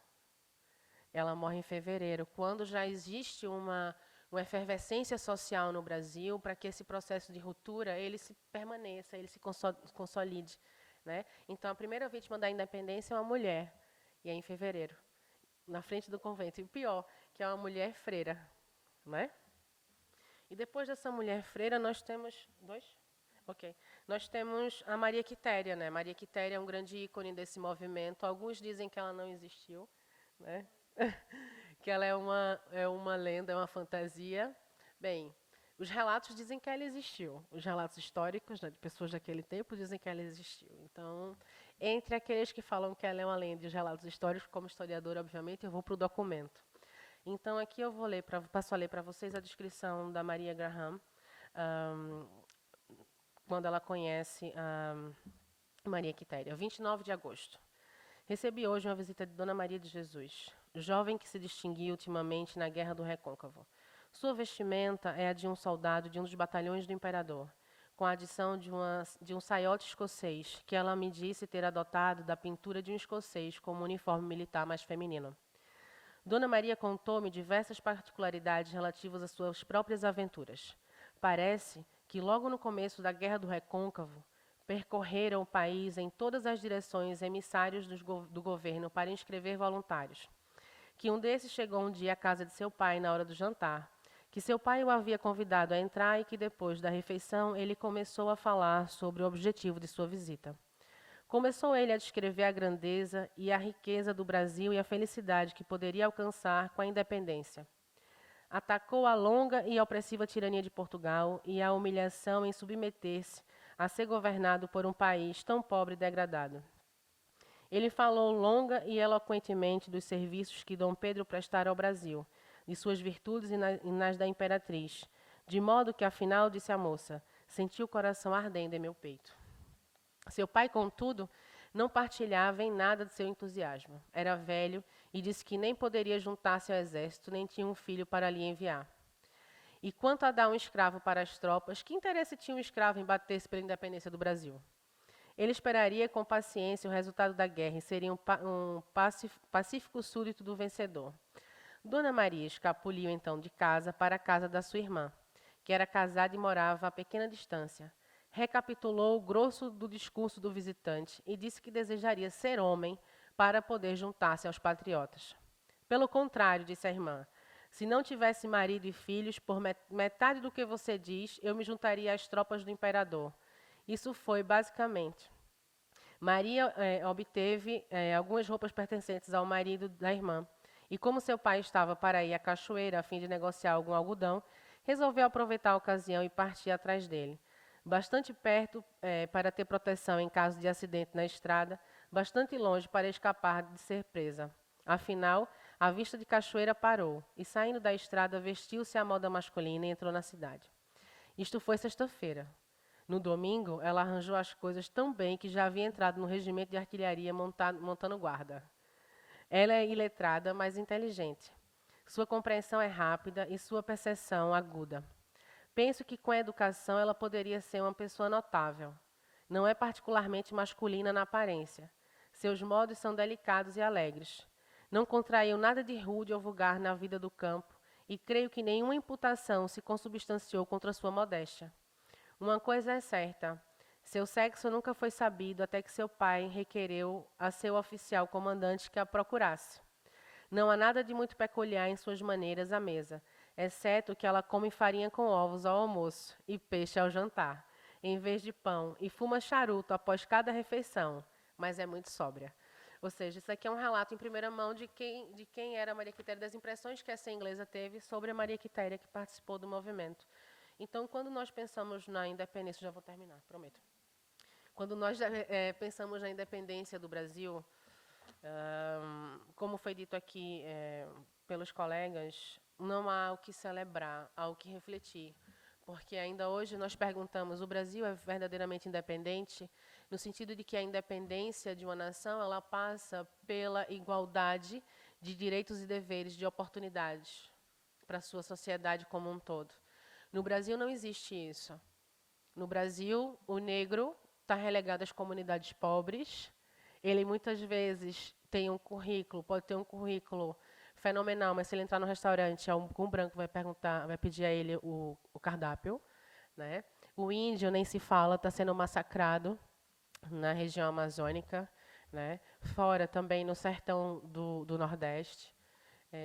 Ela morre em fevereiro, quando já existe uma efervescência social no Brasil para que esse processo de ruptura ele se permaneça, ele se consolide, né? Então, a primeira vítima da independência é uma mulher, e é em fevereiro, na frente do convento. E o pior, que é uma mulher freira, né? E depois dessa mulher freira, nós temos Nós temos a Maria Quitéria, né? Maria Quitéria é um grande ícone desse movimento. Alguns dizem que ela não existiu, né? Que ela é uma lenda, é uma fantasia. Bem, os relatos dizem que ela existiu. Os relatos históricos, né, de pessoas daquele tempo dizem que ela existiu. Então, entre aqueles que falam que ela é uma lenda e os relatos históricos, como historiadora, obviamente, eu vou para o documento. Então, aqui eu passo a ler para vocês a descrição da Maria Graham, quando ela conhece a Maria Quitéria. 29 de agosto. Recebi hoje uma visita de Dona Maria de Jesus, jovem que se distinguiu ultimamente na Guerra do Recôncavo. Sua vestimenta é a de um soldado de um dos batalhões do imperador, com a adição de um saiote escocês, que ela me disse ter adotado da pintura de um escocês como uniforme militar mais feminino. Dona Maria contou-me diversas particularidades relativas às suas próprias aventuras. Parece que logo no começo da Guerra do Recôncavo, percorreram o país em todas as direções emissários do governo para inscrever voluntários. Que um desses chegou um dia à casa de seu pai na hora do jantar, que seu pai o havia convidado a entrar e que depois da refeição ele começou a falar sobre o objetivo de sua visita. Começou ele a descrever a grandeza e a riqueza do Brasil e a felicidade que poderia alcançar com a independência. Atacou a longa e opressiva tirania de Portugal e a humilhação em submeter-se a ser governado por um país tão pobre e degradado. Ele falou longa e eloquentemente dos serviços que Dom Pedro prestara ao Brasil, de suas virtudes e nas da imperatriz, de modo que, afinal, disse a moça, senti o coração ardendo em meu peito. Seu pai, contudo, não partilhava em nada de seu entusiasmo. Era velho e disse que nem poderia juntar-se ao exército, nem tinha um filho para lhe enviar. E quanto a dar um escravo para as tropas, que interesse tinha um escravo em bater-se pela independência do Brasil? Ele esperaria com paciência o resultado da guerra e seria um pacífico súdito do vencedor. Dona Maria escapuliu então de casa para a casa da sua irmã, que era casada e morava a pequena distância. Recapitulou o grosso do discurso do visitante e disse que desejaria ser homem para poder juntar-se aos patriotas. Pelo contrário, disse a irmã, se não tivesse marido e filhos, por metade do que você diz, eu me juntaria às tropas do imperador. Isso foi, basicamente. Maria obteve algumas roupas pertencentes ao marido da irmã. E como seu pai estava para ir à cachoeira a fim de negociar algum algodão, resolveu aproveitar a ocasião e partir atrás dele. Bastante perto para ter proteção em caso de acidente na estrada, bastante longe para escapar de ser presa. Afinal, a vista de cachoeira parou, e saindo da estrada, vestiu-se à moda masculina e entrou na cidade. Isto foi sexta-feira. No domingo, ela arranjou as coisas tão bem que já havia entrado no regimento de artilharia montando guarda. Ela é iletrada, mas inteligente. Sua compreensão é rápida e sua percepção aguda. Penso que com a educação ela poderia ser uma pessoa notável. Não é particularmente masculina na aparência. Seus modos são delicados e alegres. Não contraiu nada de rude ou vulgar na vida do campo e creio que nenhuma imputação se consubstanciou contra sua modéstia. Uma coisa é certa, seu sexo nunca foi sabido até que seu pai requereu a seu oficial comandante que a procurasse. Não há nada de muito peculiar em suas maneiras à mesa, exceto que ela come farinha com ovos ao almoço e peixe ao jantar, em vez de pão, e fuma charuto após cada refeição, mas é muito sóbria. Ou seja, isso aqui é um relato em primeira mão de quem era Maria Quitéria, das impressões que essa inglesa teve sobre a Maria Quitéria que participou do movimento. Então, quando nós pensamos na independência, já vou terminar, prometo. Quando nós pensamos na independência do Brasil, como foi dito aqui pelos colegas, não há o que celebrar, há o que refletir. Porque ainda hoje nós perguntamos, o Brasil é verdadeiramente independente? No sentido de que a independência de uma nação, ela passa pela igualdade de direitos e deveres, de oportunidades para a sua sociedade como um todo. No Brasil não existe isso. No Brasil, o negro está relegado às comunidades pobres. Ele muitas vezes tem um currículo, pode ter um currículo fenomenal, mas se ele entrar no restaurante, algum branco vai pedir a ele o cardápio, né? O índio nem se fala, está sendo massacrado na região amazônica, né? Fora também no sertão do Nordeste,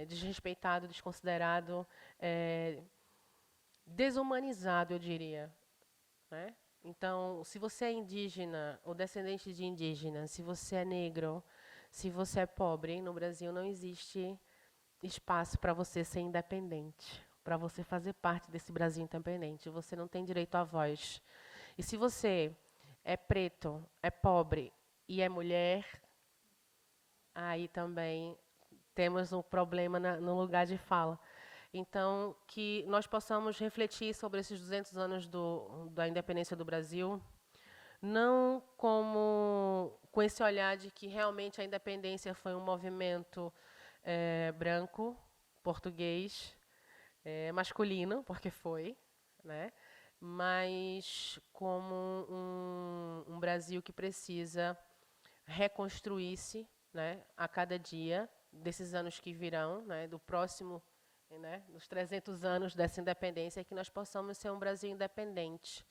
desrespeitado, desconsiderado, desumanizado, eu diria, né? Então, se você é indígena ou descendente de indígena, se você é negro, se você é pobre, no Brasil não existe espaço para você ser independente, para você fazer parte desse Brasil independente. Você não tem direito à voz. E se você é preto, é pobre e é mulher, aí também temos um problema no lugar de fala. Então, que nós possamos refletir sobre esses 200 anos da independência do Brasil, não com esse olhar de que realmente a independência foi um movimento branco, português, masculino, porque foi, né? Mas como um Brasil que precisa reconstruir-se, né, a cada dia, desses anos que virão, né, do próximo, né, dos 300 anos dessa independência, que nós possamos ser um Brasil independente,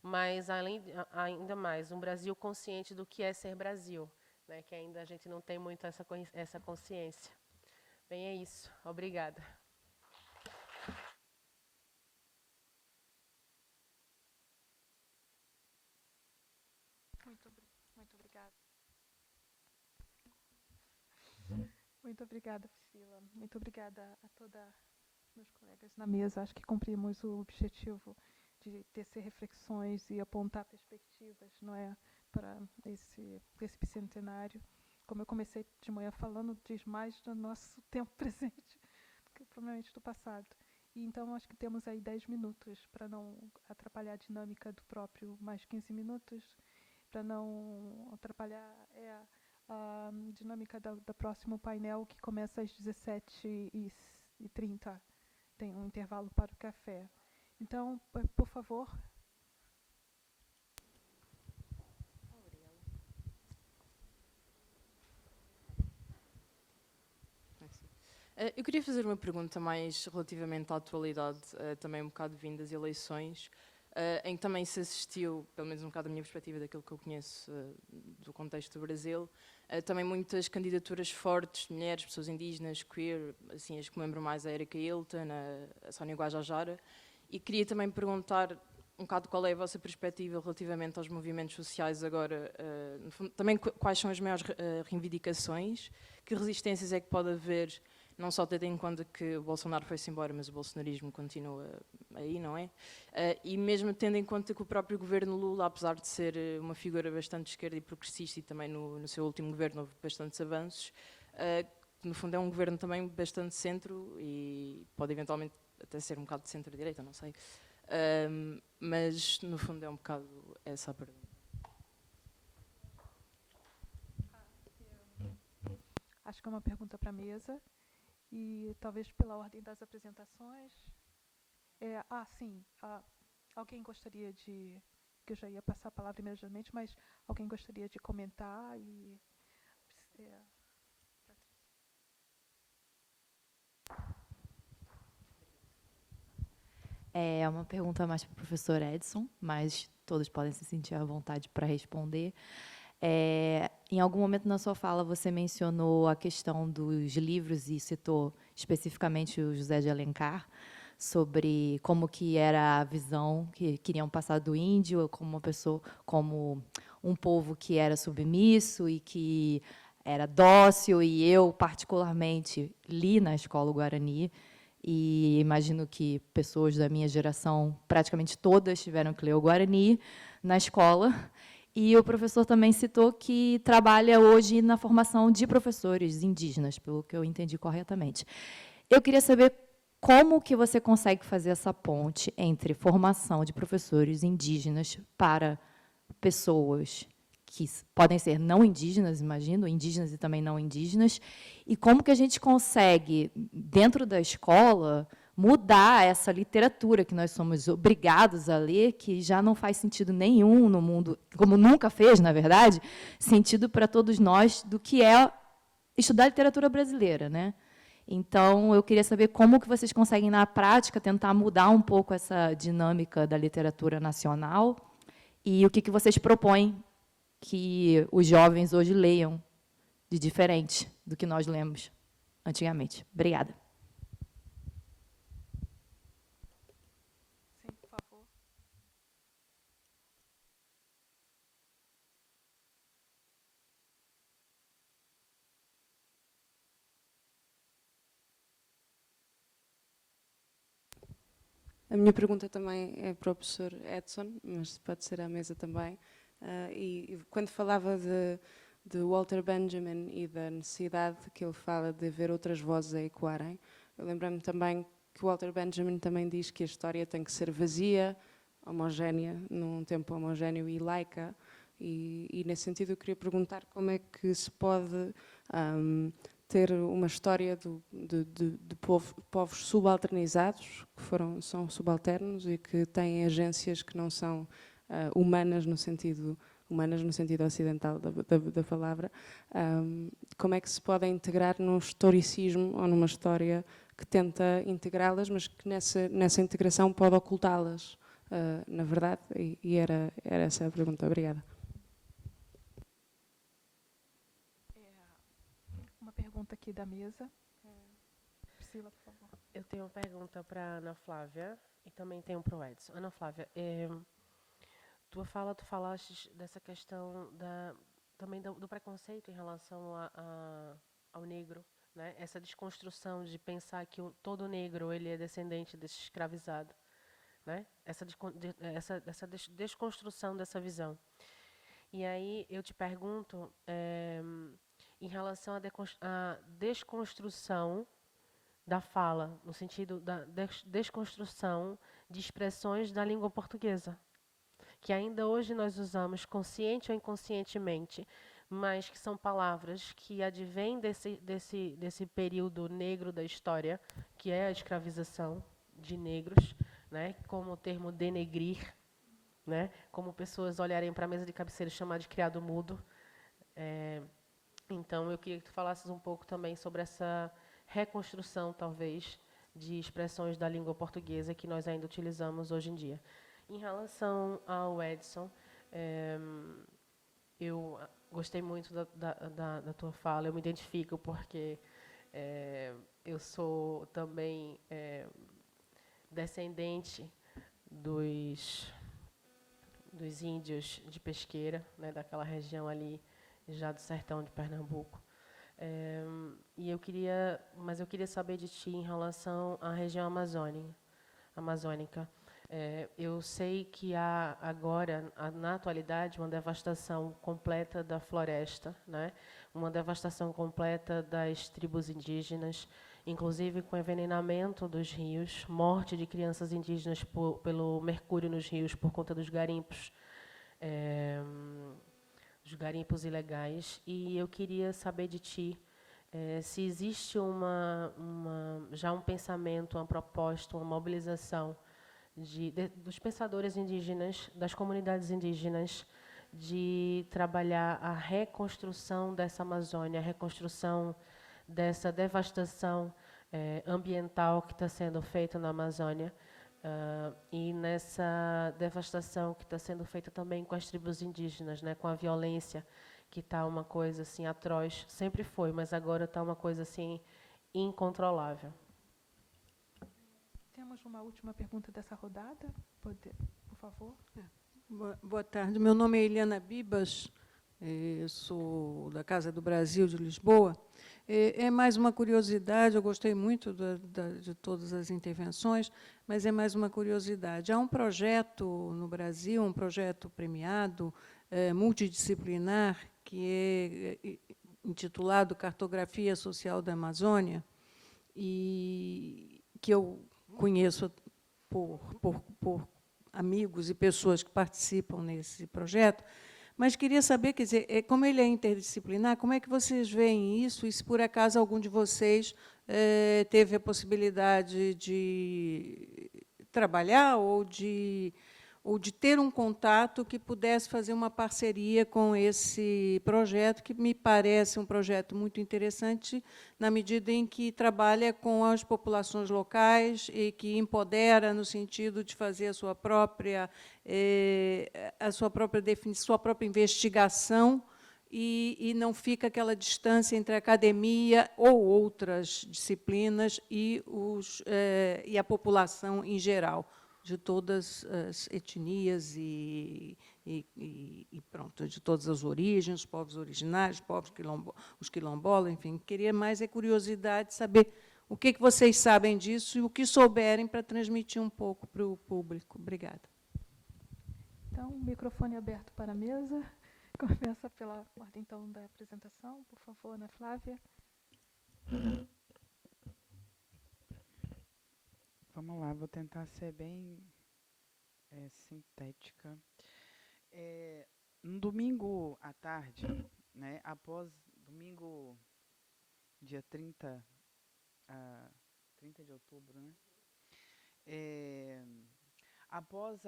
mas ainda mais um Brasil consciente do que é ser Brasil, né, que ainda a gente não tem muito essa consciência. Bem, é isso. Obrigada. Muito obrigada. Muito obrigada, Priscila. Muito obrigada a todos meus colegas na mesa. Acho que cumprimos o objetivo de tecer reflexões e apontar perspectivas, não é, para esse bicentenário. Como eu comecei de manhã falando, diz mais do nosso tempo presente do que provavelmente do passado. E então acho que temos aí 10 minutos para não atrapalhar a dinâmica do próprio, mais 15 minutos, para não atrapalhar a dinâmica do próximo painel, que começa às 17h30. Tem um intervalo para o café. Então, por favor. Eu queria fazer uma pergunta mais relativamente à atualidade, também um bocado vindo das eleições. em que também se assistiu, pelo menos um bocado da minha perspectiva, daquilo que eu conheço do contexto do Brasil, também muitas candidaturas fortes de mulheres, pessoas indígenas, queer, assim, as que me lembro mais a Erika Hilton, a Sónia Guajajara, e queria também perguntar um bocado qual é a vossa perspectiva relativamente aos movimentos sociais agora, no fundo, também quais são as maiores reivindicações, que resistências é que pode haver, não só tendo em conta que o Bolsonaro foi-se embora, mas o bolsonarismo continua aí, não é? E mesmo tendo em conta que o próprio governo Lula, apesar de ser uma figura bastante de esquerda e progressista, e também no seu último governo houve bastantes avanços, no fundo é um governo também bastante centro e pode eventualmente até ser um bocado de centro-direita, não sei. Mas no fundo é um bocado essa a pergunta. Acho que é uma pergunta para a mesa. E talvez pela ordem das apresentações. Sim. Alguém gostaria de... que eu já ia passar a palavra imediatamente, mas alguém gostaria de comentar e... É uma pergunta mais para o professor Edson, mas todos podem se sentir à vontade para responder. Em algum momento na sua fala, você mencionou a questão dos livros e citou especificamente o José de Alencar, sobre como que era a visão que queriam passar do índio como uma pessoa, como um povo que era submisso e que era dócil, e eu, particularmente, li na escola Guarani, e imagino que pessoas da minha geração, praticamente todas, tiveram que ler o Guarani na escola. E o professor também citou que trabalha hoje na formação de professores indígenas, pelo que eu entendi corretamente. Eu queria saber como que você consegue fazer essa ponte entre formação de professores indígenas para pessoas que podem ser não indígenas, imagino, indígenas e também não indígenas, e como que a gente consegue, dentro da escola, mudar essa literatura que nós somos obrigados a ler, que já não faz sentido nenhum no mundo, como nunca fez, na verdade, sentido para todos nós do que é estudar literatura brasileira, né? Então, eu queria saber como que vocês conseguem, na prática, tentar mudar um pouco essa dinâmica da literatura nacional e o que vocês propõem que os jovens hoje leiam de diferente do que nós lemos antigamente. Obrigada. Sim, por favor. A minha pergunta também é para o professor Edson, mas pode ser à mesa também. E quando falava de Walter Benjamin e da necessidade que ele fala de haver outras vozes a ecoarem, eu lembro-me também que Walter Benjamin também diz que a história tem que ser vazia, homogénea, num tempo homogéneo e laica, e nesse sentido eu queria perguntar como é que se pode ter uma história de povos subalternizados, que são subalternos e que têm agências que não são humanas no sentido ocidental da palavra. Como é que se pode integrar num historicismo ou numa história que tenta integrá-las, mas que nessa integração pode ocultá-las, na verdade? E era essa a pergunta. Obrigada. Uma pergunta aqui da mesa. Priscila, por favor. Eu tenho uma pergunta para a Ana Flávia e também tenho para o Edson. Ana Flávia, tu falaste dessa questão também do preconceito em relação ao negro, né? Essa desconstrução de pensar que todo negro ele é descendente desse escravizado, né? Essa desconstrução dessa visão. E aí eu te pergunto, em relação à desconstrução da fala, no sentido da desconstrução de expressões da língua portuguesa, que ainda hoje nós usamos consciente ou inconscientemente, mas que são palavras que advêm desse período negro da história, que é a escravização de negros, né, como o termo denegrir, né, como pessoas olharem para a mesa de cabeceira e chamar de criado mudo. Então, eu queria que tu falasses um pouco também sobre essa reconstrução, talvez, de expressões da língua portuguesa que nós ainda utilizamos hoje em dia. Em relação ao Edson, eu gostei muito da tua fala, eu me identifico porque eu sou também descendente dos índios de Pesqueira, né, daquela região ali, já do sertão de Pernambuco. Mas eu queria saber de ti em relação à região amazônica. Eu sei que há agora, na atualidade, uma devastação completa da floresta, né? Uma devastação completa das tribos indígenas, inclusive com envenenamento dos rios, morte de crianças indígenas pelo mercúrio nos rios por conta dos garimpos, ilegais. E eu queria saber de ti se existe já um pensamento, uma proposta, uma mobilização dos pensadores indígenas, das comunidades indígenas, de trabalhar a reconstrução dessa Amazônia, a reconstrução dessa devastação ambiental que está sendo feita na Amazônia, e nessa devastação que está sendo feita também com as tribos indígenas, né, com a violência, que está uma coisa assim atroz, sempre foi, mas agora está uma coisa assim incontrolável. Temos uma última pergunta dessa rodada, por favor. Boa tarde, meu nome é Eliana Bibas, eu sou da Casa do Brasil de Lisboa. É mais uma curiosidade, eu gostei muito de todas as intervenções, mas é mais uma curiosidade. Há um projeto no Brasil, um projeto premiado, multidisciplinar, que é intitulado Cartografia Social da Amazônia, e que eu conheço por amigos e pessoas que participam nesse projeto, mas queria saber, quer dizer, como ele é interdisciplinar, como é que vocês veem isso, e se por acaso algum de vocês teve a possibilidade de trabalhar ou de ter um contato que pudesse fazer uma parceria com esse projeto, que me parece um projeto muito interessante, na medida em que trabalha com as populações locais e que empodera no sentido de fazer a sua própria definição, sua própria investigação, e não fica aquela distância entre a academia ou outras disciplinas e a população em geral, de todas as etnias e pronto, de todas as origens, os povos originários, os quilombolas, enfim. Queria mais curiosidade de saber o que vocês sabem disso e o que souberem para transmitir um pouco para o público. Obrigada. Então, microfone aberto para a mesa. Começa pela ordem, então, da apresentação. Por favor, Ana Flávia. Vamos lá, vou tentar ser bem sintética. No domingo à tarde, né, domingo, dia 30 de outubro, né, após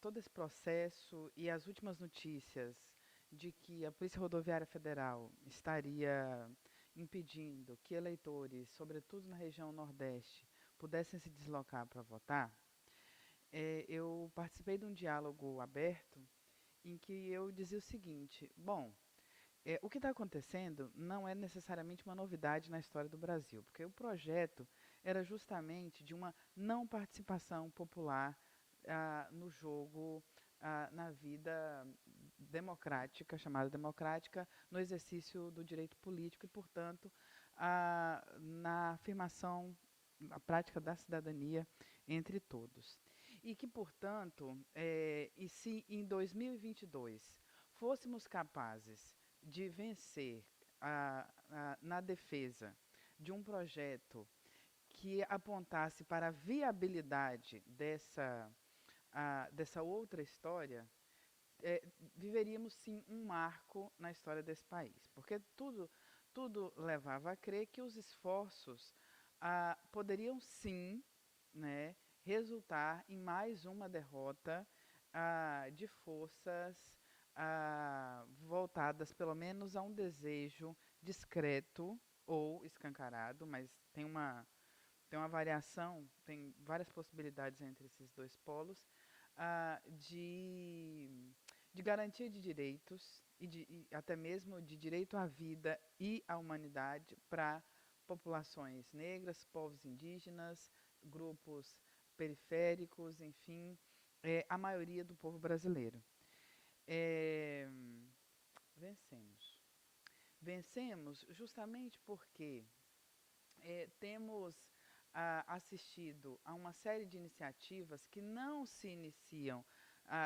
todo esse processo e as últimas notícias de que a Polícia Rodoviária Federal estaria impedindo que eleitores, sobretudo na região Nordeste, pudessem se deslocar para votar, eu participei de um diálogo aberto em que eu dizia o seguinte: bom, o que está acontecendo não é necessariamente uma novidade na história do Brasil, porque o projeto era justamente de uma não participação popular no jogo, na vida democrática, chamada democrática, no exercício do direito político e, portanto, na afirmação, na prática da cidadania entre todos. E que, portanto, e se em 2022 fôssemos capazes de vencer na defesa de um projeto que apontasse para a viabilidade dessa outra história, viveríamos, sim, um marco na história desse país. Porque tudo levava a crer que os esforços poderiam, sim, né, resultar em mais uma derrota de forças voltadas, pelo menos, a um desejo discreto ou escancarado, mas tem uma variação, tem várias possibilidades entre esses dois polos, de garantia de direitos e até mesmo de direito à vida e à humanidade para populações negras, povos indígenas, grupos periféricos, enfim, a maioria do povo brasileiro. Vencemos. Vencemos justamente porque temos assistido a uma série de iniciativas que não se iniciam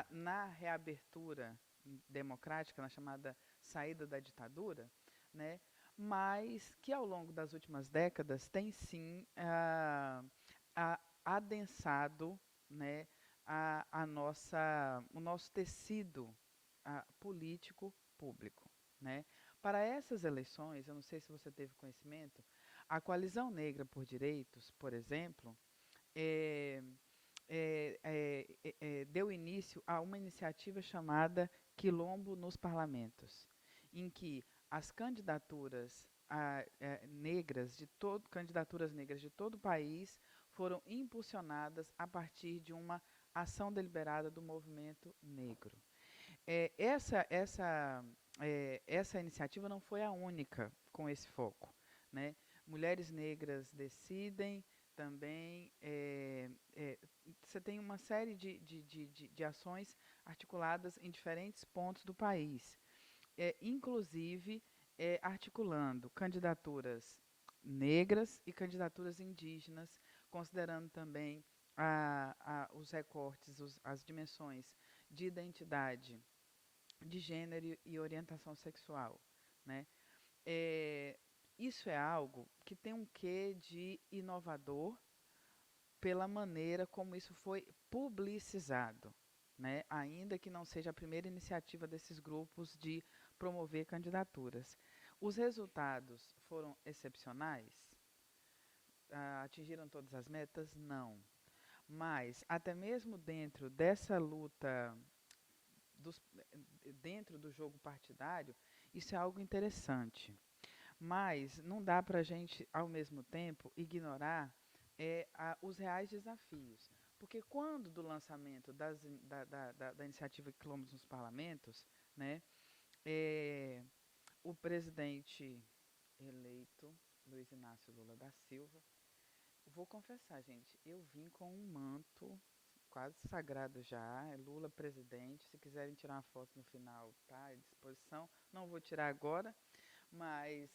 na reabertura democrática, na chamada saída da ditadura, né, mas que ao longo das últimas décadas tem sim adensado, né, o nosso tecido político público, né. Para essas eleições, eu não sei se você teve conhecimento, a Coalizão Negra por Direitos, por exemplo, deu início a uma iniciativa chamada Quilombo nos Parlamentos, em que as candidaturas negras de todo o país foram impulsionadas a partir de uma ação deliberada do movimento negro. Essa iniciativa não foi a única com esse foco, né? Mulheres Negras Decidem também. Você tem uma série de ações articuladas em diferentes pontos do país, inclusive articulando candidaturas negras e candidaturas indígenas, considerando também os recortes, as dimensões de identidade, de gênero e orientação sexual, né? Isso é algo que tem um quê de inovador pela maneira como isso foi publicizado, né? Ainda que não seja a primeira iniciativa desses grupos de promover candidaturas. Os resultados foram excepcionais? Atingiram todas as metas? Não. Mas, até mesmo dentro dessa luta, dentro do jogo partidário, isso é algo interessante. Mas não dá para a gente, ao mesmo tempo, ignorar os reais desafios. Porque quando do lançamento da iniciativa Quilombos nos Parlamentos, né, o presidente eleito, Luiz Inácio Lula da Silva, vou confessar, gente, eu vim com um manto quase sagrado já, Lula presidente, se quiserem tirar uma foto no final, tá à disposição, não vou tirar agora, mas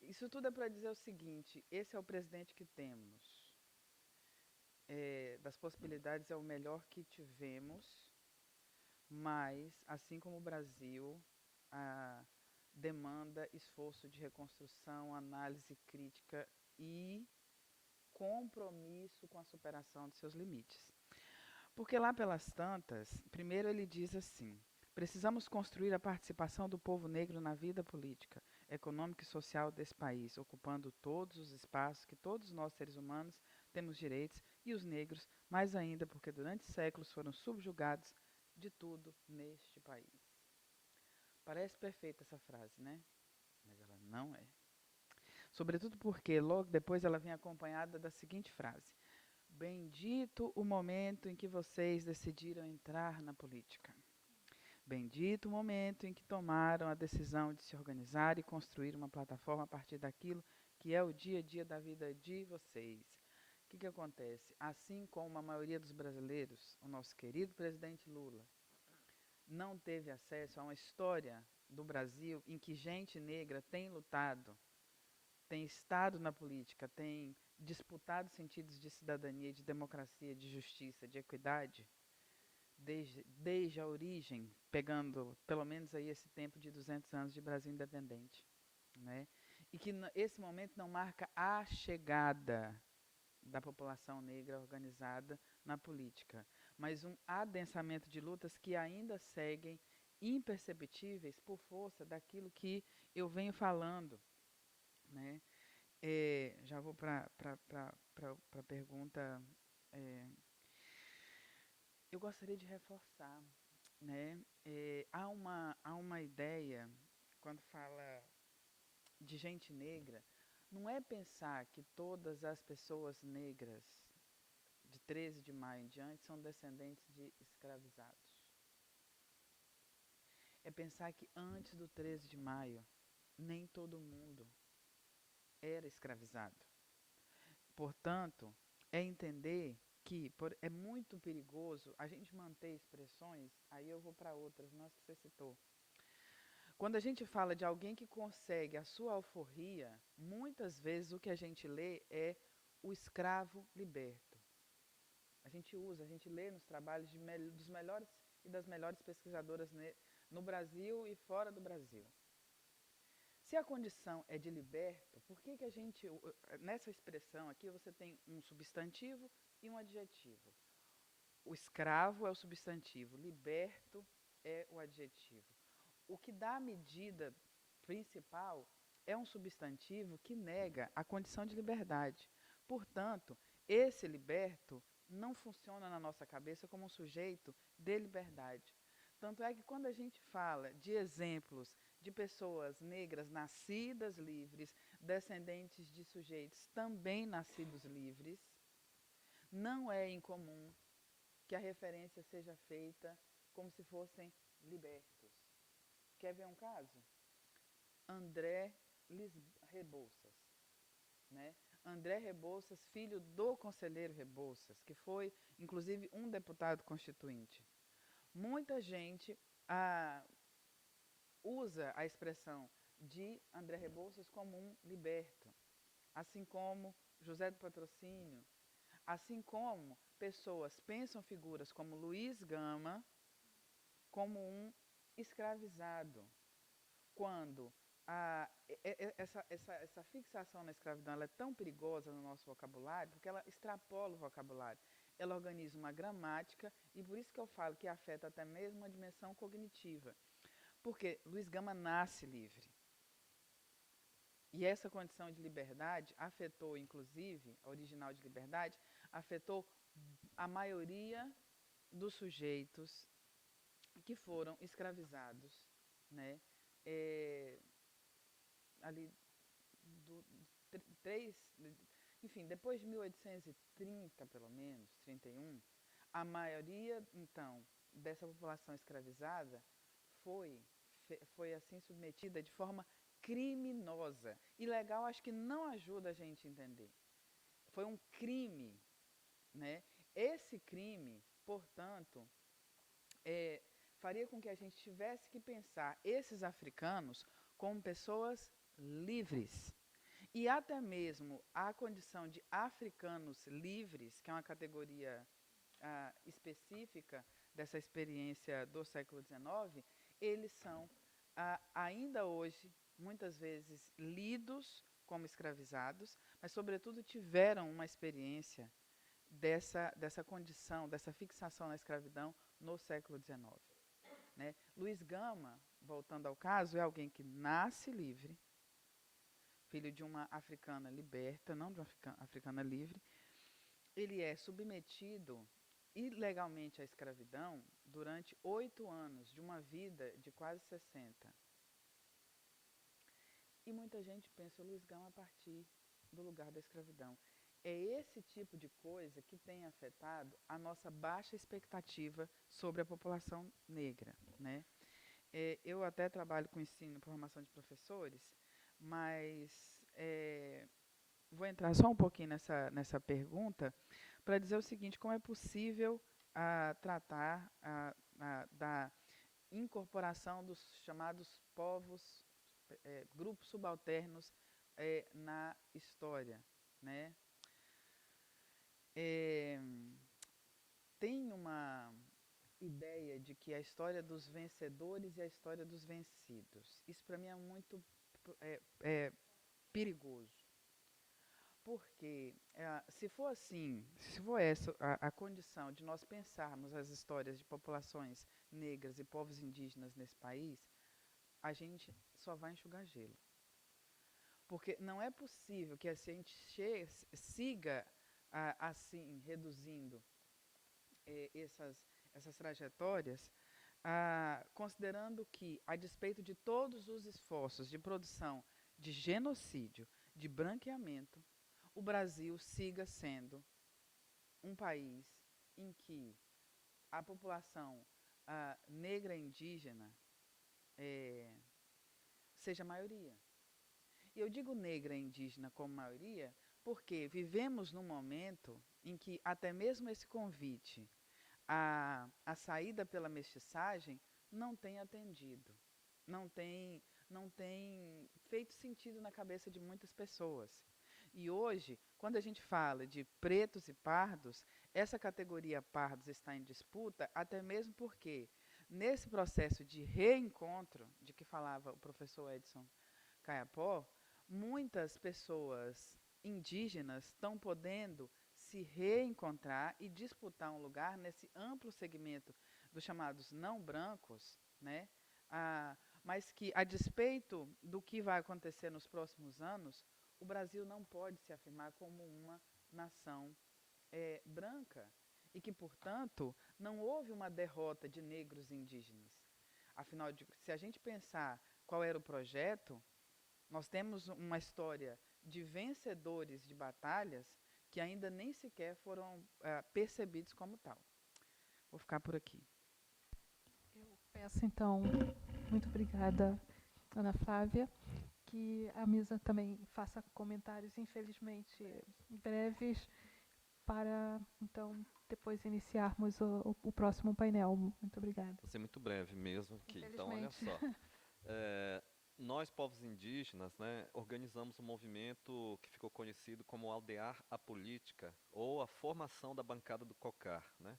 isso tudo é para dizer o seguinte, esse é o presidente que temos, das possibilidades é o melhor que tivemos, mas, assim como o Brasil, demanda esforço de reconstrução, análise crítica e compromisso com a superação de seus limites. Porque lá pelas tantas, primeiro ele diz assim, precisamos construir a participação do povo negro na vida política, econômica e social desse país, ocupando todos os espaços que todos nós, seres humanos, temos direitos, e os negros, mais ainda, porque durante séculos foram subjugados de tudo neste país. Parece perfeita essa frase, né? Mas ela não é. Sobretudo porque logo depois ela vem acompanhada da seguinte frase: bendito o momento em que vocês decidiram entrar na política. Bendito o momento em que tomaram a decisão de se organizar e construir uma plataforma a partir daquilo que é o dia a dia da vida de vocês. O que acontece? Assim como a maioria dos brasileiros, o nosso querido presidente Lula não teve acesso a uma história do Brasil em que gente negra tem lutado, tem estado na política, tem disputado sentidos de cidadania, de democracia, de justiça, de equidade, desde a origem, pegando pelo menos aí esse tempo de 200 anos de Brasil independente, né? E que esse momento não marca a chegada da população negra organizada na política, mas um adensamento de lutas que ainda seguem imperceptíveis por força daquilo que eu venho falando, né? Já vou para a pergunta. Eu gostaria de reforçar, né? Há uma ideia, quando fala de gente negra, não é pensar que todas as pessoas negras, de 13 de maio em diante são descendentes de escravizados. É pensar que antes do 13 de maio, nem todo mundo era escravizado. Portanto, é entender que é muito perigoso a gente manter expressões, aí eu vou para outras, não as que você citou. Quando a gente fala de alguém que consegue a sua alforria, muitas vezes o que a gente lê é o escravo liberto. A gente lê nos trabalhos dos melhores e das melhores pesquisadoras no Brasil e fora do Brasil. Se a condição é de liberto, por que a gente, nessa expressão aqui, você tem um substantivo e um adjetivo? O escravo é o substantivo, liberto é o adjetivo. O que dá a medida principal é um substantivo que nega a condição de liberdade. Portanto, esse liberto não funciona na nossa cabeça como um sujeito de liberdade. Tanto é que quando a gente fala de exemplos de pessoas negras nascidas livres, descendentes de sujeitos também nascidos livres, não é incomum que a referência seja feita como se fossem libertos. Quer ver um caso? André Rebouças. Né? André Rebouças, filho do conselheiro Rebouças, que foi, inclusive, um deputado constituinte. Muita gente usa a expressão de André Rebouças como um liberto, assim como José do Patrocínio, assim como pessoas pensam figuras como Luiz Gama como um escravizado, quando essa fixação na escravidão ela é tão perigosa no nosso vocabulário, porque ela extrapola o vocabulário, ela organiza uma gramática, e por isso que eu falo que afeta até mesmo uma dimensão cognitiva. Porque Luiz Gama nasce livre. E essa condição de liberdade afetou, inclusive, a original de liberdade, afetou a maioria dos sujeitos que foram escravizados, né? Ali enfim, depois de 1830, pelo menos, 31, a maioria, então, dessa população escravizada foi assim submetida de forma criminosa. Ilegal acho que não ajuda a gente a entender. Foi um crime, né? Esse crime, portanto, faria com que a gente tivesse que pensar esses africanos como pessoas livres. E até mesmo a condição de africanos livres, que é uma categoria específica dessa experiência do século XIX, eles são, ainda hoje, muitas vezes lidos como escravizados, mas, sobretudo, tiveram uma experiência dessa condição, dessa fixação na escravidão no século XIX. Né? Luiz Gama, voltando ao caso, é alguém que nasce livre, filho de uma africana liberta, não de uma africana livre. Ele é submetido ilegalmente à escravidão durante 8 anos de uma vida de quase 60. E muita gente pensa o Luiz Gama a partir do lugar da escravidão. É esse tipo de coisa que tem afetado a nossa baixa expectativa sobre a população negra. Né? Eu até trabalho com ensino e formação de professores, mas vou entrar só um pouquinho nessa pergunta para dizer o seguinte: como é possível tratar da incorporação dos chamados povos, grupos subalternos na história, né? Tem uma ideia de que a história dos vencedores e a história dos vencidos. Isso para mim é muito perigoso. Porque se for assim, se for essa a condição de nós pensarmos as histórias de populações negras e povos indígenas nesse país, a gente só vai enxugar gelo. Porque não é possível que a gente siga assim, reduzindo essas trajetórias, considerando que, a despeito de todos os esforços de produção de genocídio, de branqueamento, o Brasil siga sendo um país em que a população negra indígena seja maioria. E eu digo negra e indígena como maioria porque vivemos num momento em que até mesmo esse convite à saída pela mestiçagem não tem atendido, não tem feito sentido na cabeça de muitas pessoas. E hoje, quando a gente fala de pretos e pardos, essa categoria pardos está em disputa, até mesmo porque, nesse processo de reencontro, de que falava o professor Edson Caiapó, muitas pessoas indígenas estão podendo se reencontrar e disputar um lugar nesse amplo segmento dos chamados não brancos, né? Mas que, a despeito do que vai acontecer nos próximos anos, o Brasil não pode se afirmar como uma nação branca e que, portanto, não houve uma derrota de negros e indígenas. Afinal, se a gente pensar qual era o projeto, nós temos uma história de vencedores de batalhas que ainda nem sequer foram percebidos como tal. Vou ficar por aqui. Eu peço, então, muito obrigada, Ana Flávia, que a mesa também faça comentários, infelizmente, breves, para, então, depois iniciarmos o próximo painel. Muito obrigada. Vou ser muito breve mesmo aqui. Então, olha só. Nós, povos indígenas, né, organizamos um movimento que ficou conhecido como Aldear a Política, ou a formação da bancada do COCAR, né?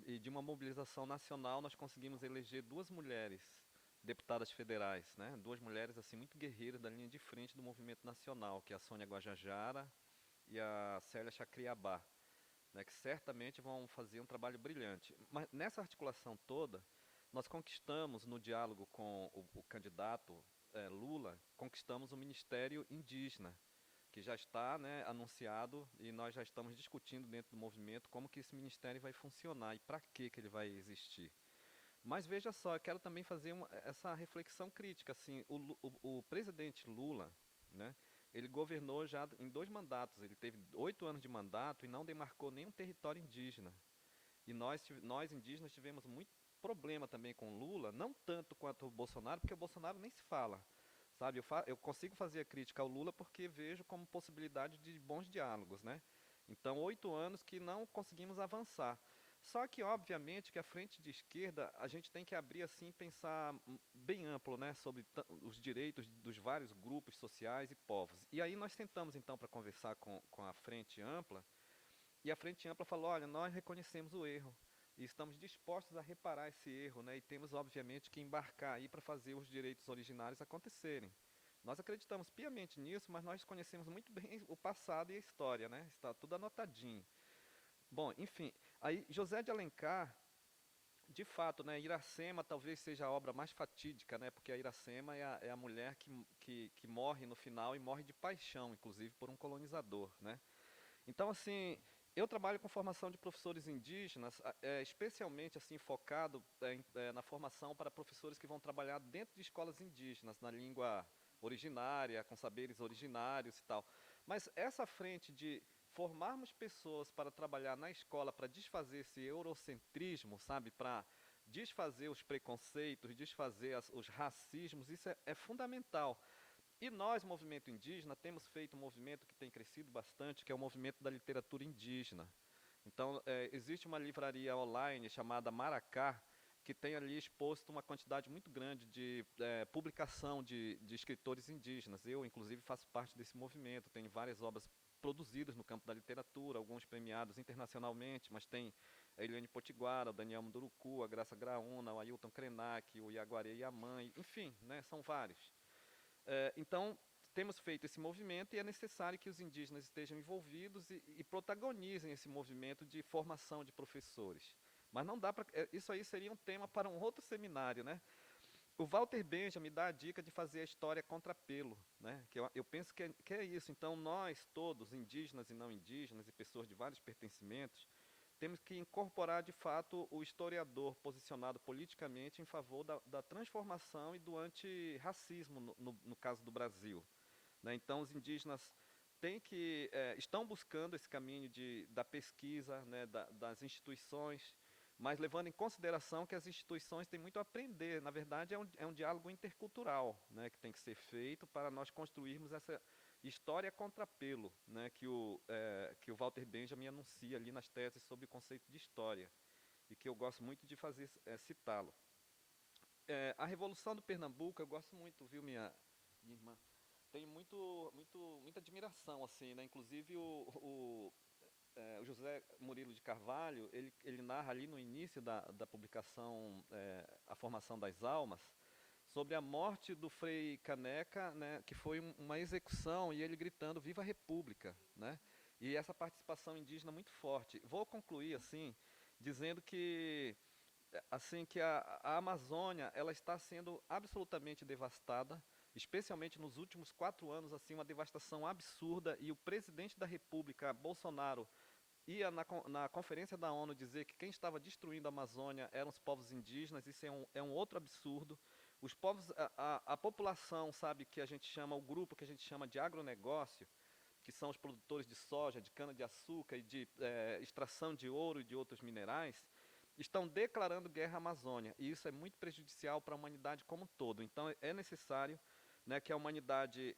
E de uma mobilização nacional, nós conseguimos eleger 2 mulheres deputadas federais, né? 2 mulheres assim, muito guerreiras da linha de frente do movimento nacional, que é a Sônia Guajajara e a Célia Chacriabá, né, que certamente vão fazer um trabalho brilhante. Mas nessa articulação toda, nós conquistamos, no diálogo com o candidato Lula, conquistamos o Ministério Indígena, que já está, né, anunciado, e nós já estamos discutindo dentro do movimento como que esse ministério vai funcionar e para que ele vai existir. Mas veja só, eu quero também fazer essa reflexão crítica. Assim, o presidente Lula, né, ele governou já em 2 mandatos, ele teve 8 anos de mandato e não demarcou nenhum território indígena. E nós indígenas tivemos muito problema também com Lula, não tanto quanto o Bolsonaro, porque o Bolsonaro nem se fala. Sabe, eu consigo fazer a crítica ao Lula porque vejo como possibilidade de bons diálogos, né? Então, 8 anos que não conseguimos avançar. Só que, obviamente, que a frente de esquerda, a gente tem que abrir assim, pensar bem amplo, né, sobre os direitos dos vários grupos sociais e povos. E aí nós sentamos, então, para conversar com a frente ampla, e a frente ampla falou, olha, nós reconhecemos o erro, e estamos dispostos a reparar esse erro, né, e temos, obviamente, que embarcar aí para fazer os direitos originários acontecerem. Nós acreditamos piamente nisso, mas nós conhecemos muito bem o passado e a história, né, está tudo anotadinho. Bom, enfim, aí José de Alencar, de fato, né, Iracema talvez seja a obra mais fatídica, né, porque a Iracema é a mulher que morre no final e morre de paixão, inclusive, por um colonizador, né. Então, assim, eu trabalho com formação de professores indígenas, especialmente assim, focado na formação para professores que vão trabalhar dentro de escolas indígenas, na língua originária, com saberes originários e tal. Mas essa frente de formarmos pessoas para trabalhar na escola, para desfazer esse eurocentrismo, sabe, para desfazer os preconceitos, desfazer os racismos, isso é fundamental. E nós, movimento indígena, temos feito um movimento que tem crescido bastante, que é o movimento da literatura indígena. Então, existe uma livraria online chamada Maracá, que tem ali exposto uma quantidade muito grande de publicação de escritores indígenas. Eu, inclusive, faço parte desse movimento, tenho várias obras produzidas no campo da literatura, alguns premiados internacionalmente, mas tem a Eliane Potiguara, o Daniel Munduruku, a Graça Graúna, o Ailton Krenak, o Iaguaré Yaman, enfim, né, são vários. Então, temos feito esse movimento e é necessário que os indígenas estejam envolvidos e protagonizem esse movimento de formação de professores. Mas não dá para... Isso aí seria um tema para um outro seminário, né? O Walter Benjamin dá a dica de fazer a história contrapelo, né? Que eu penso que é isso. Então, nós todos, indígenas e não indígenas, e pessoas de vários pertencimentos, temos que incorporar, de fato, o historiador posicionado politicamente em favor da transformação e do antirracismo, no caso do Brasil, né? Então, os indígenas estão buscando esse caminho da pesquisa, né, das instituições, mas levando em consideração que as instituições têm muito a aprender. Na verdade, é um diálogo intercultural, né, que tem que ser feito para nós construirmos essa história contrapelo, né, que o Walter Benjamin anuncia ali nas teses sobre o conceito de história, e que eu gosto muito de fazer citá-lo. A Revolução do Pernambuco, eu gosto muito, viu, minha irmã? Tenho muita admiração, assim, né? Inclusive o José Murilo de Carvalho, ele narra ali no início da publicação A Formação das Almas, sobre a morte do Frei Caneca, né, que foi uma execução, e ele gritando "Viva a República", né? E essa participação indígena muito forte. Vou concluir assim, dizendo que a Amazônia ela está sendo absolutamente devastada, especialmente nos últimos 4 anos, assim, uma devastação absurda, e o presidente da República, Bolsonaro, ia na conferência da ONU dizer que quem estava destruindo a Amazônia eram os povos indígenas. Isso é um outro absurdo. Os povos, a população, sabe, que a gente chama, o grupo que a gente chama de agronegócio, que são os produtores de soja, de cana-de-açúcar e de extração de ouro e de outros minerais, estão declarando guerra à Amazônia, e isso é muito prejudicial para a humanidade como um todo. Então é necessário, né, que a humanidade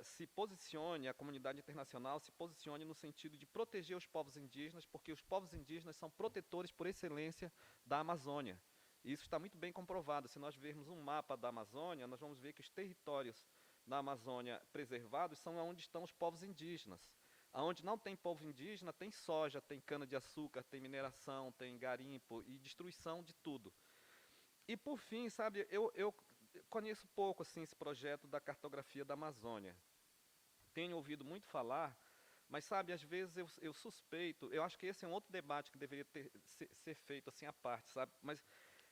se posicione, a comunidade internacional se posicione no sentido de proteger os povos indígenas, porque os povos indígenas são protetores por excelência da Amazônia. E isso está muito bem comprovado. Se nós vermos um mapa da Amazônia, nós vamos ver que os territórios da Amazônia preservados são onde estão os povos indígenas. Onde não tem povo indígena, tem soja, tem cana-de-açúcar, tem mineração, tem garimpo e destruição de tudo. E, por fim, sabe, eu conheço pouco assim, esse projeto da cartografia da Amazônia. Tenho ouvido muito falar, mas, sabe, às vezes eu suspeito, eu acho que esse é um outro debate que deveria ser feito assim à parte, sabe? Mas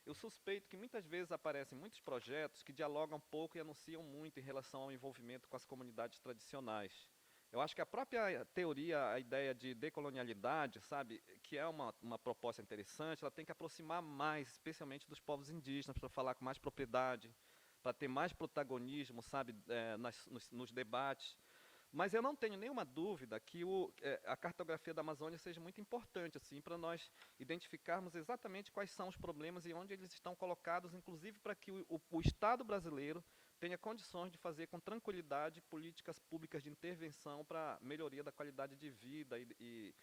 eu suspeito que muitas vezes aparecem muitos projetos que dialogam pouco e anunciam muito em relação ao envolvimento com as comunidades tradicionais. Eu acho que a própria teoria, a ideia de decolonialidade, sabe, que é uma proposta interessante, ela tem que aproximar mais, especialmente dos povos indígenas, para falar com mais propriedade, para ter mais protagonismo, sabe, nos debates. Mas eu não tenho nenhuma dúvida que a cartografia da Amazônia seja muito importante, assim, para nós identificarmos exatamente quais são os problemas e onde eles estão colocados, inclusive para que o Estado brasileiro tenha condições de fazer com tranquilidade políticas públicas de intervenção para melhoria da qualidade de vida e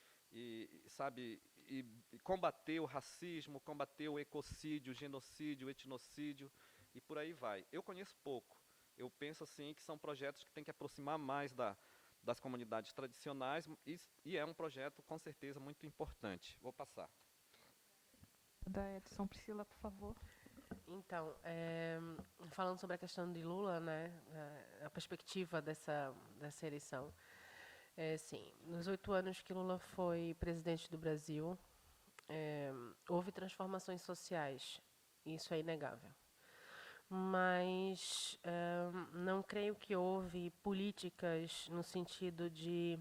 combater o racismo, combater o ecocídio, o genocídio, o etnocídio e por aí vai. Eu conheço pouco. Eu penso assim que são projetos que têm que aproximar mais das comunidades tradicionais e é um projeto com certeza muito importante. Vou passar. Da Edson, Priscila, por favor. Então, falando sobre a questão de Lula, né, a perspectiva dessa eleição, sim, nos 8 anos que Lula foi presidente do Brasil, houve transformações sociais, isso é inegável. Mas não creio que houve políticas no sentido de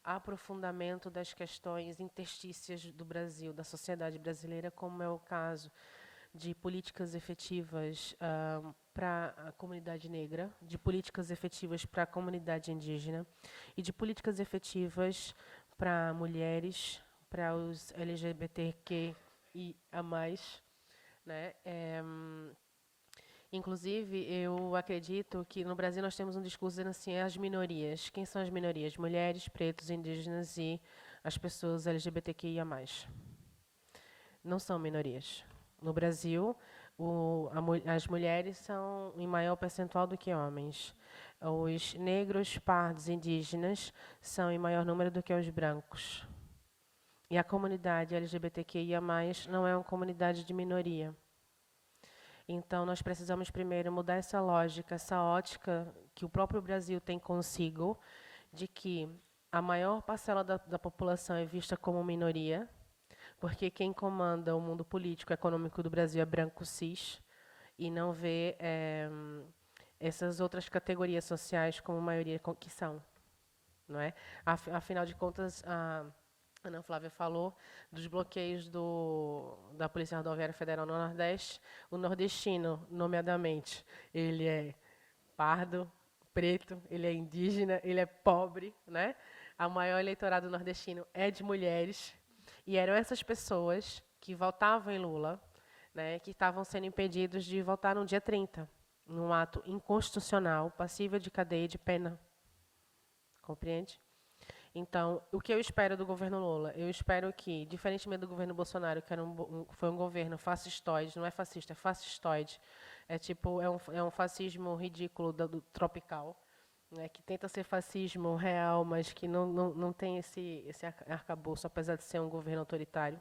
aprofundamento das questões interstícias do Brasil, da sociedade brasileira, como é o caso de políticas efetivas para a comunidade negra, de políticas efetivas para a comunidade indígena e de políticas efetivas para mulheres, para os LGBTQIA+, né? Inclusive, eu acredito que no Brasil nós temos um discurso dizendo assim, as minorias. Quem são as minorias? Mulheres, pretos, indígenas e as pessoas LGBTQIA+. Não são minorias. No Brasil, as mulheres são em maior percentual do que homens. Os negros, pardos, indígenas são em maior número do que os brancos. E a comunidade LGBTQIA+, não é uma comunidade de minoria. Então, nós precisamos primeiro mudar essa lógica, essa ótica que o próprio Brasil tem consigo, de que a maior parcela da população é vista como minoria, porque quem comanda o mundo político e econômico do Brasil é branco cis, e não vê essas outras categorias sociais como maioria que são. Não é? Afinal de contas, a Ana Flávia falou dos bloqueios da Polícia Rodoviária Federal no Nordeste. O nordestino, nomeadamente, ele é pardo, preto, ele é indígena, ele é pobre, né? O maior eleitorado nordestino é de mulheres. E eram essas pessoas que votavam em Lula, né, que estavam sendo impedidos de votar no dia 30, num ato inconstitucional, passível de cadeia e de pena. Compreende? Então, o que eu espero do governo Lula? Eu espero que, diferentemente do governo Bolsonaro, que foi um governo fascistoide, não é fascista, é fascistoide, é um fascismo ridículo do tropical, né, que tenta ser fascismo real, mas que não tem esse arcabouço, apesar de ser um governo autoritário.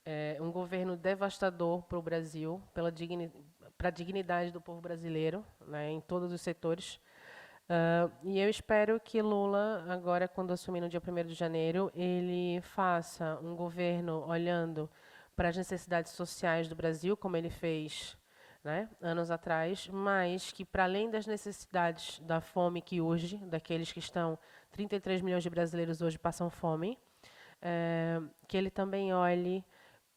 É um governo devastador para o Brasil, para a dignidade do povo brasileiro, né, em todos os setores. E eu espero que Lula, agora, quando assumir no dia 1º de janeiro, ele faça um governo olhando para as necessidades sociais do Brasil, como ele fez, né, anos atrás, mas que, para além das necessidades da fome que urge, daqueles que estão, 33 milhões de brasileiros hoje passam fome, que ele também olhe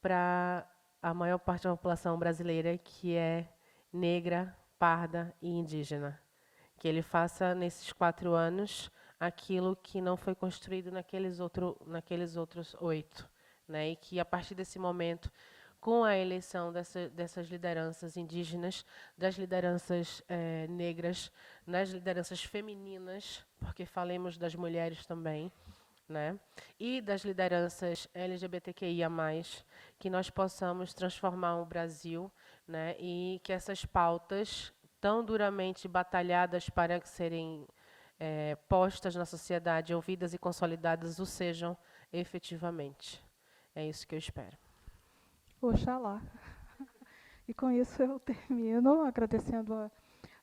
para a maior parte da população brasileira, que é negra, parda e indígena. Que ele faça, nesses 4 anos, aquilo que não foi construído naqueles outros 8. Né? E que, a partir desse momento, com a eleição dessas lideranças indígenas, das lideranças negras, das lideranças femininas, porque falemos das mulheres também, né? E das lideranças LGBTQIA+, que nós possamos transformar o Brasil, né? E que essas pautas tão duramente batalhadas para serem postas na sociedade, ouvidas e consolidadas, o sejam efetivamente. É isso que eu espero. Oxalá. E com isso eu termino agradecendo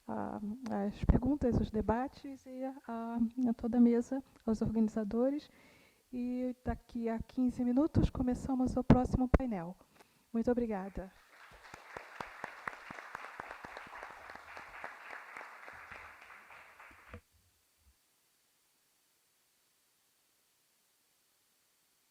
as perguntas, os debates e a toda a mesa, aos organizadores. E daqui a 15 minutos começamos o próximo painel. Muito obrigada.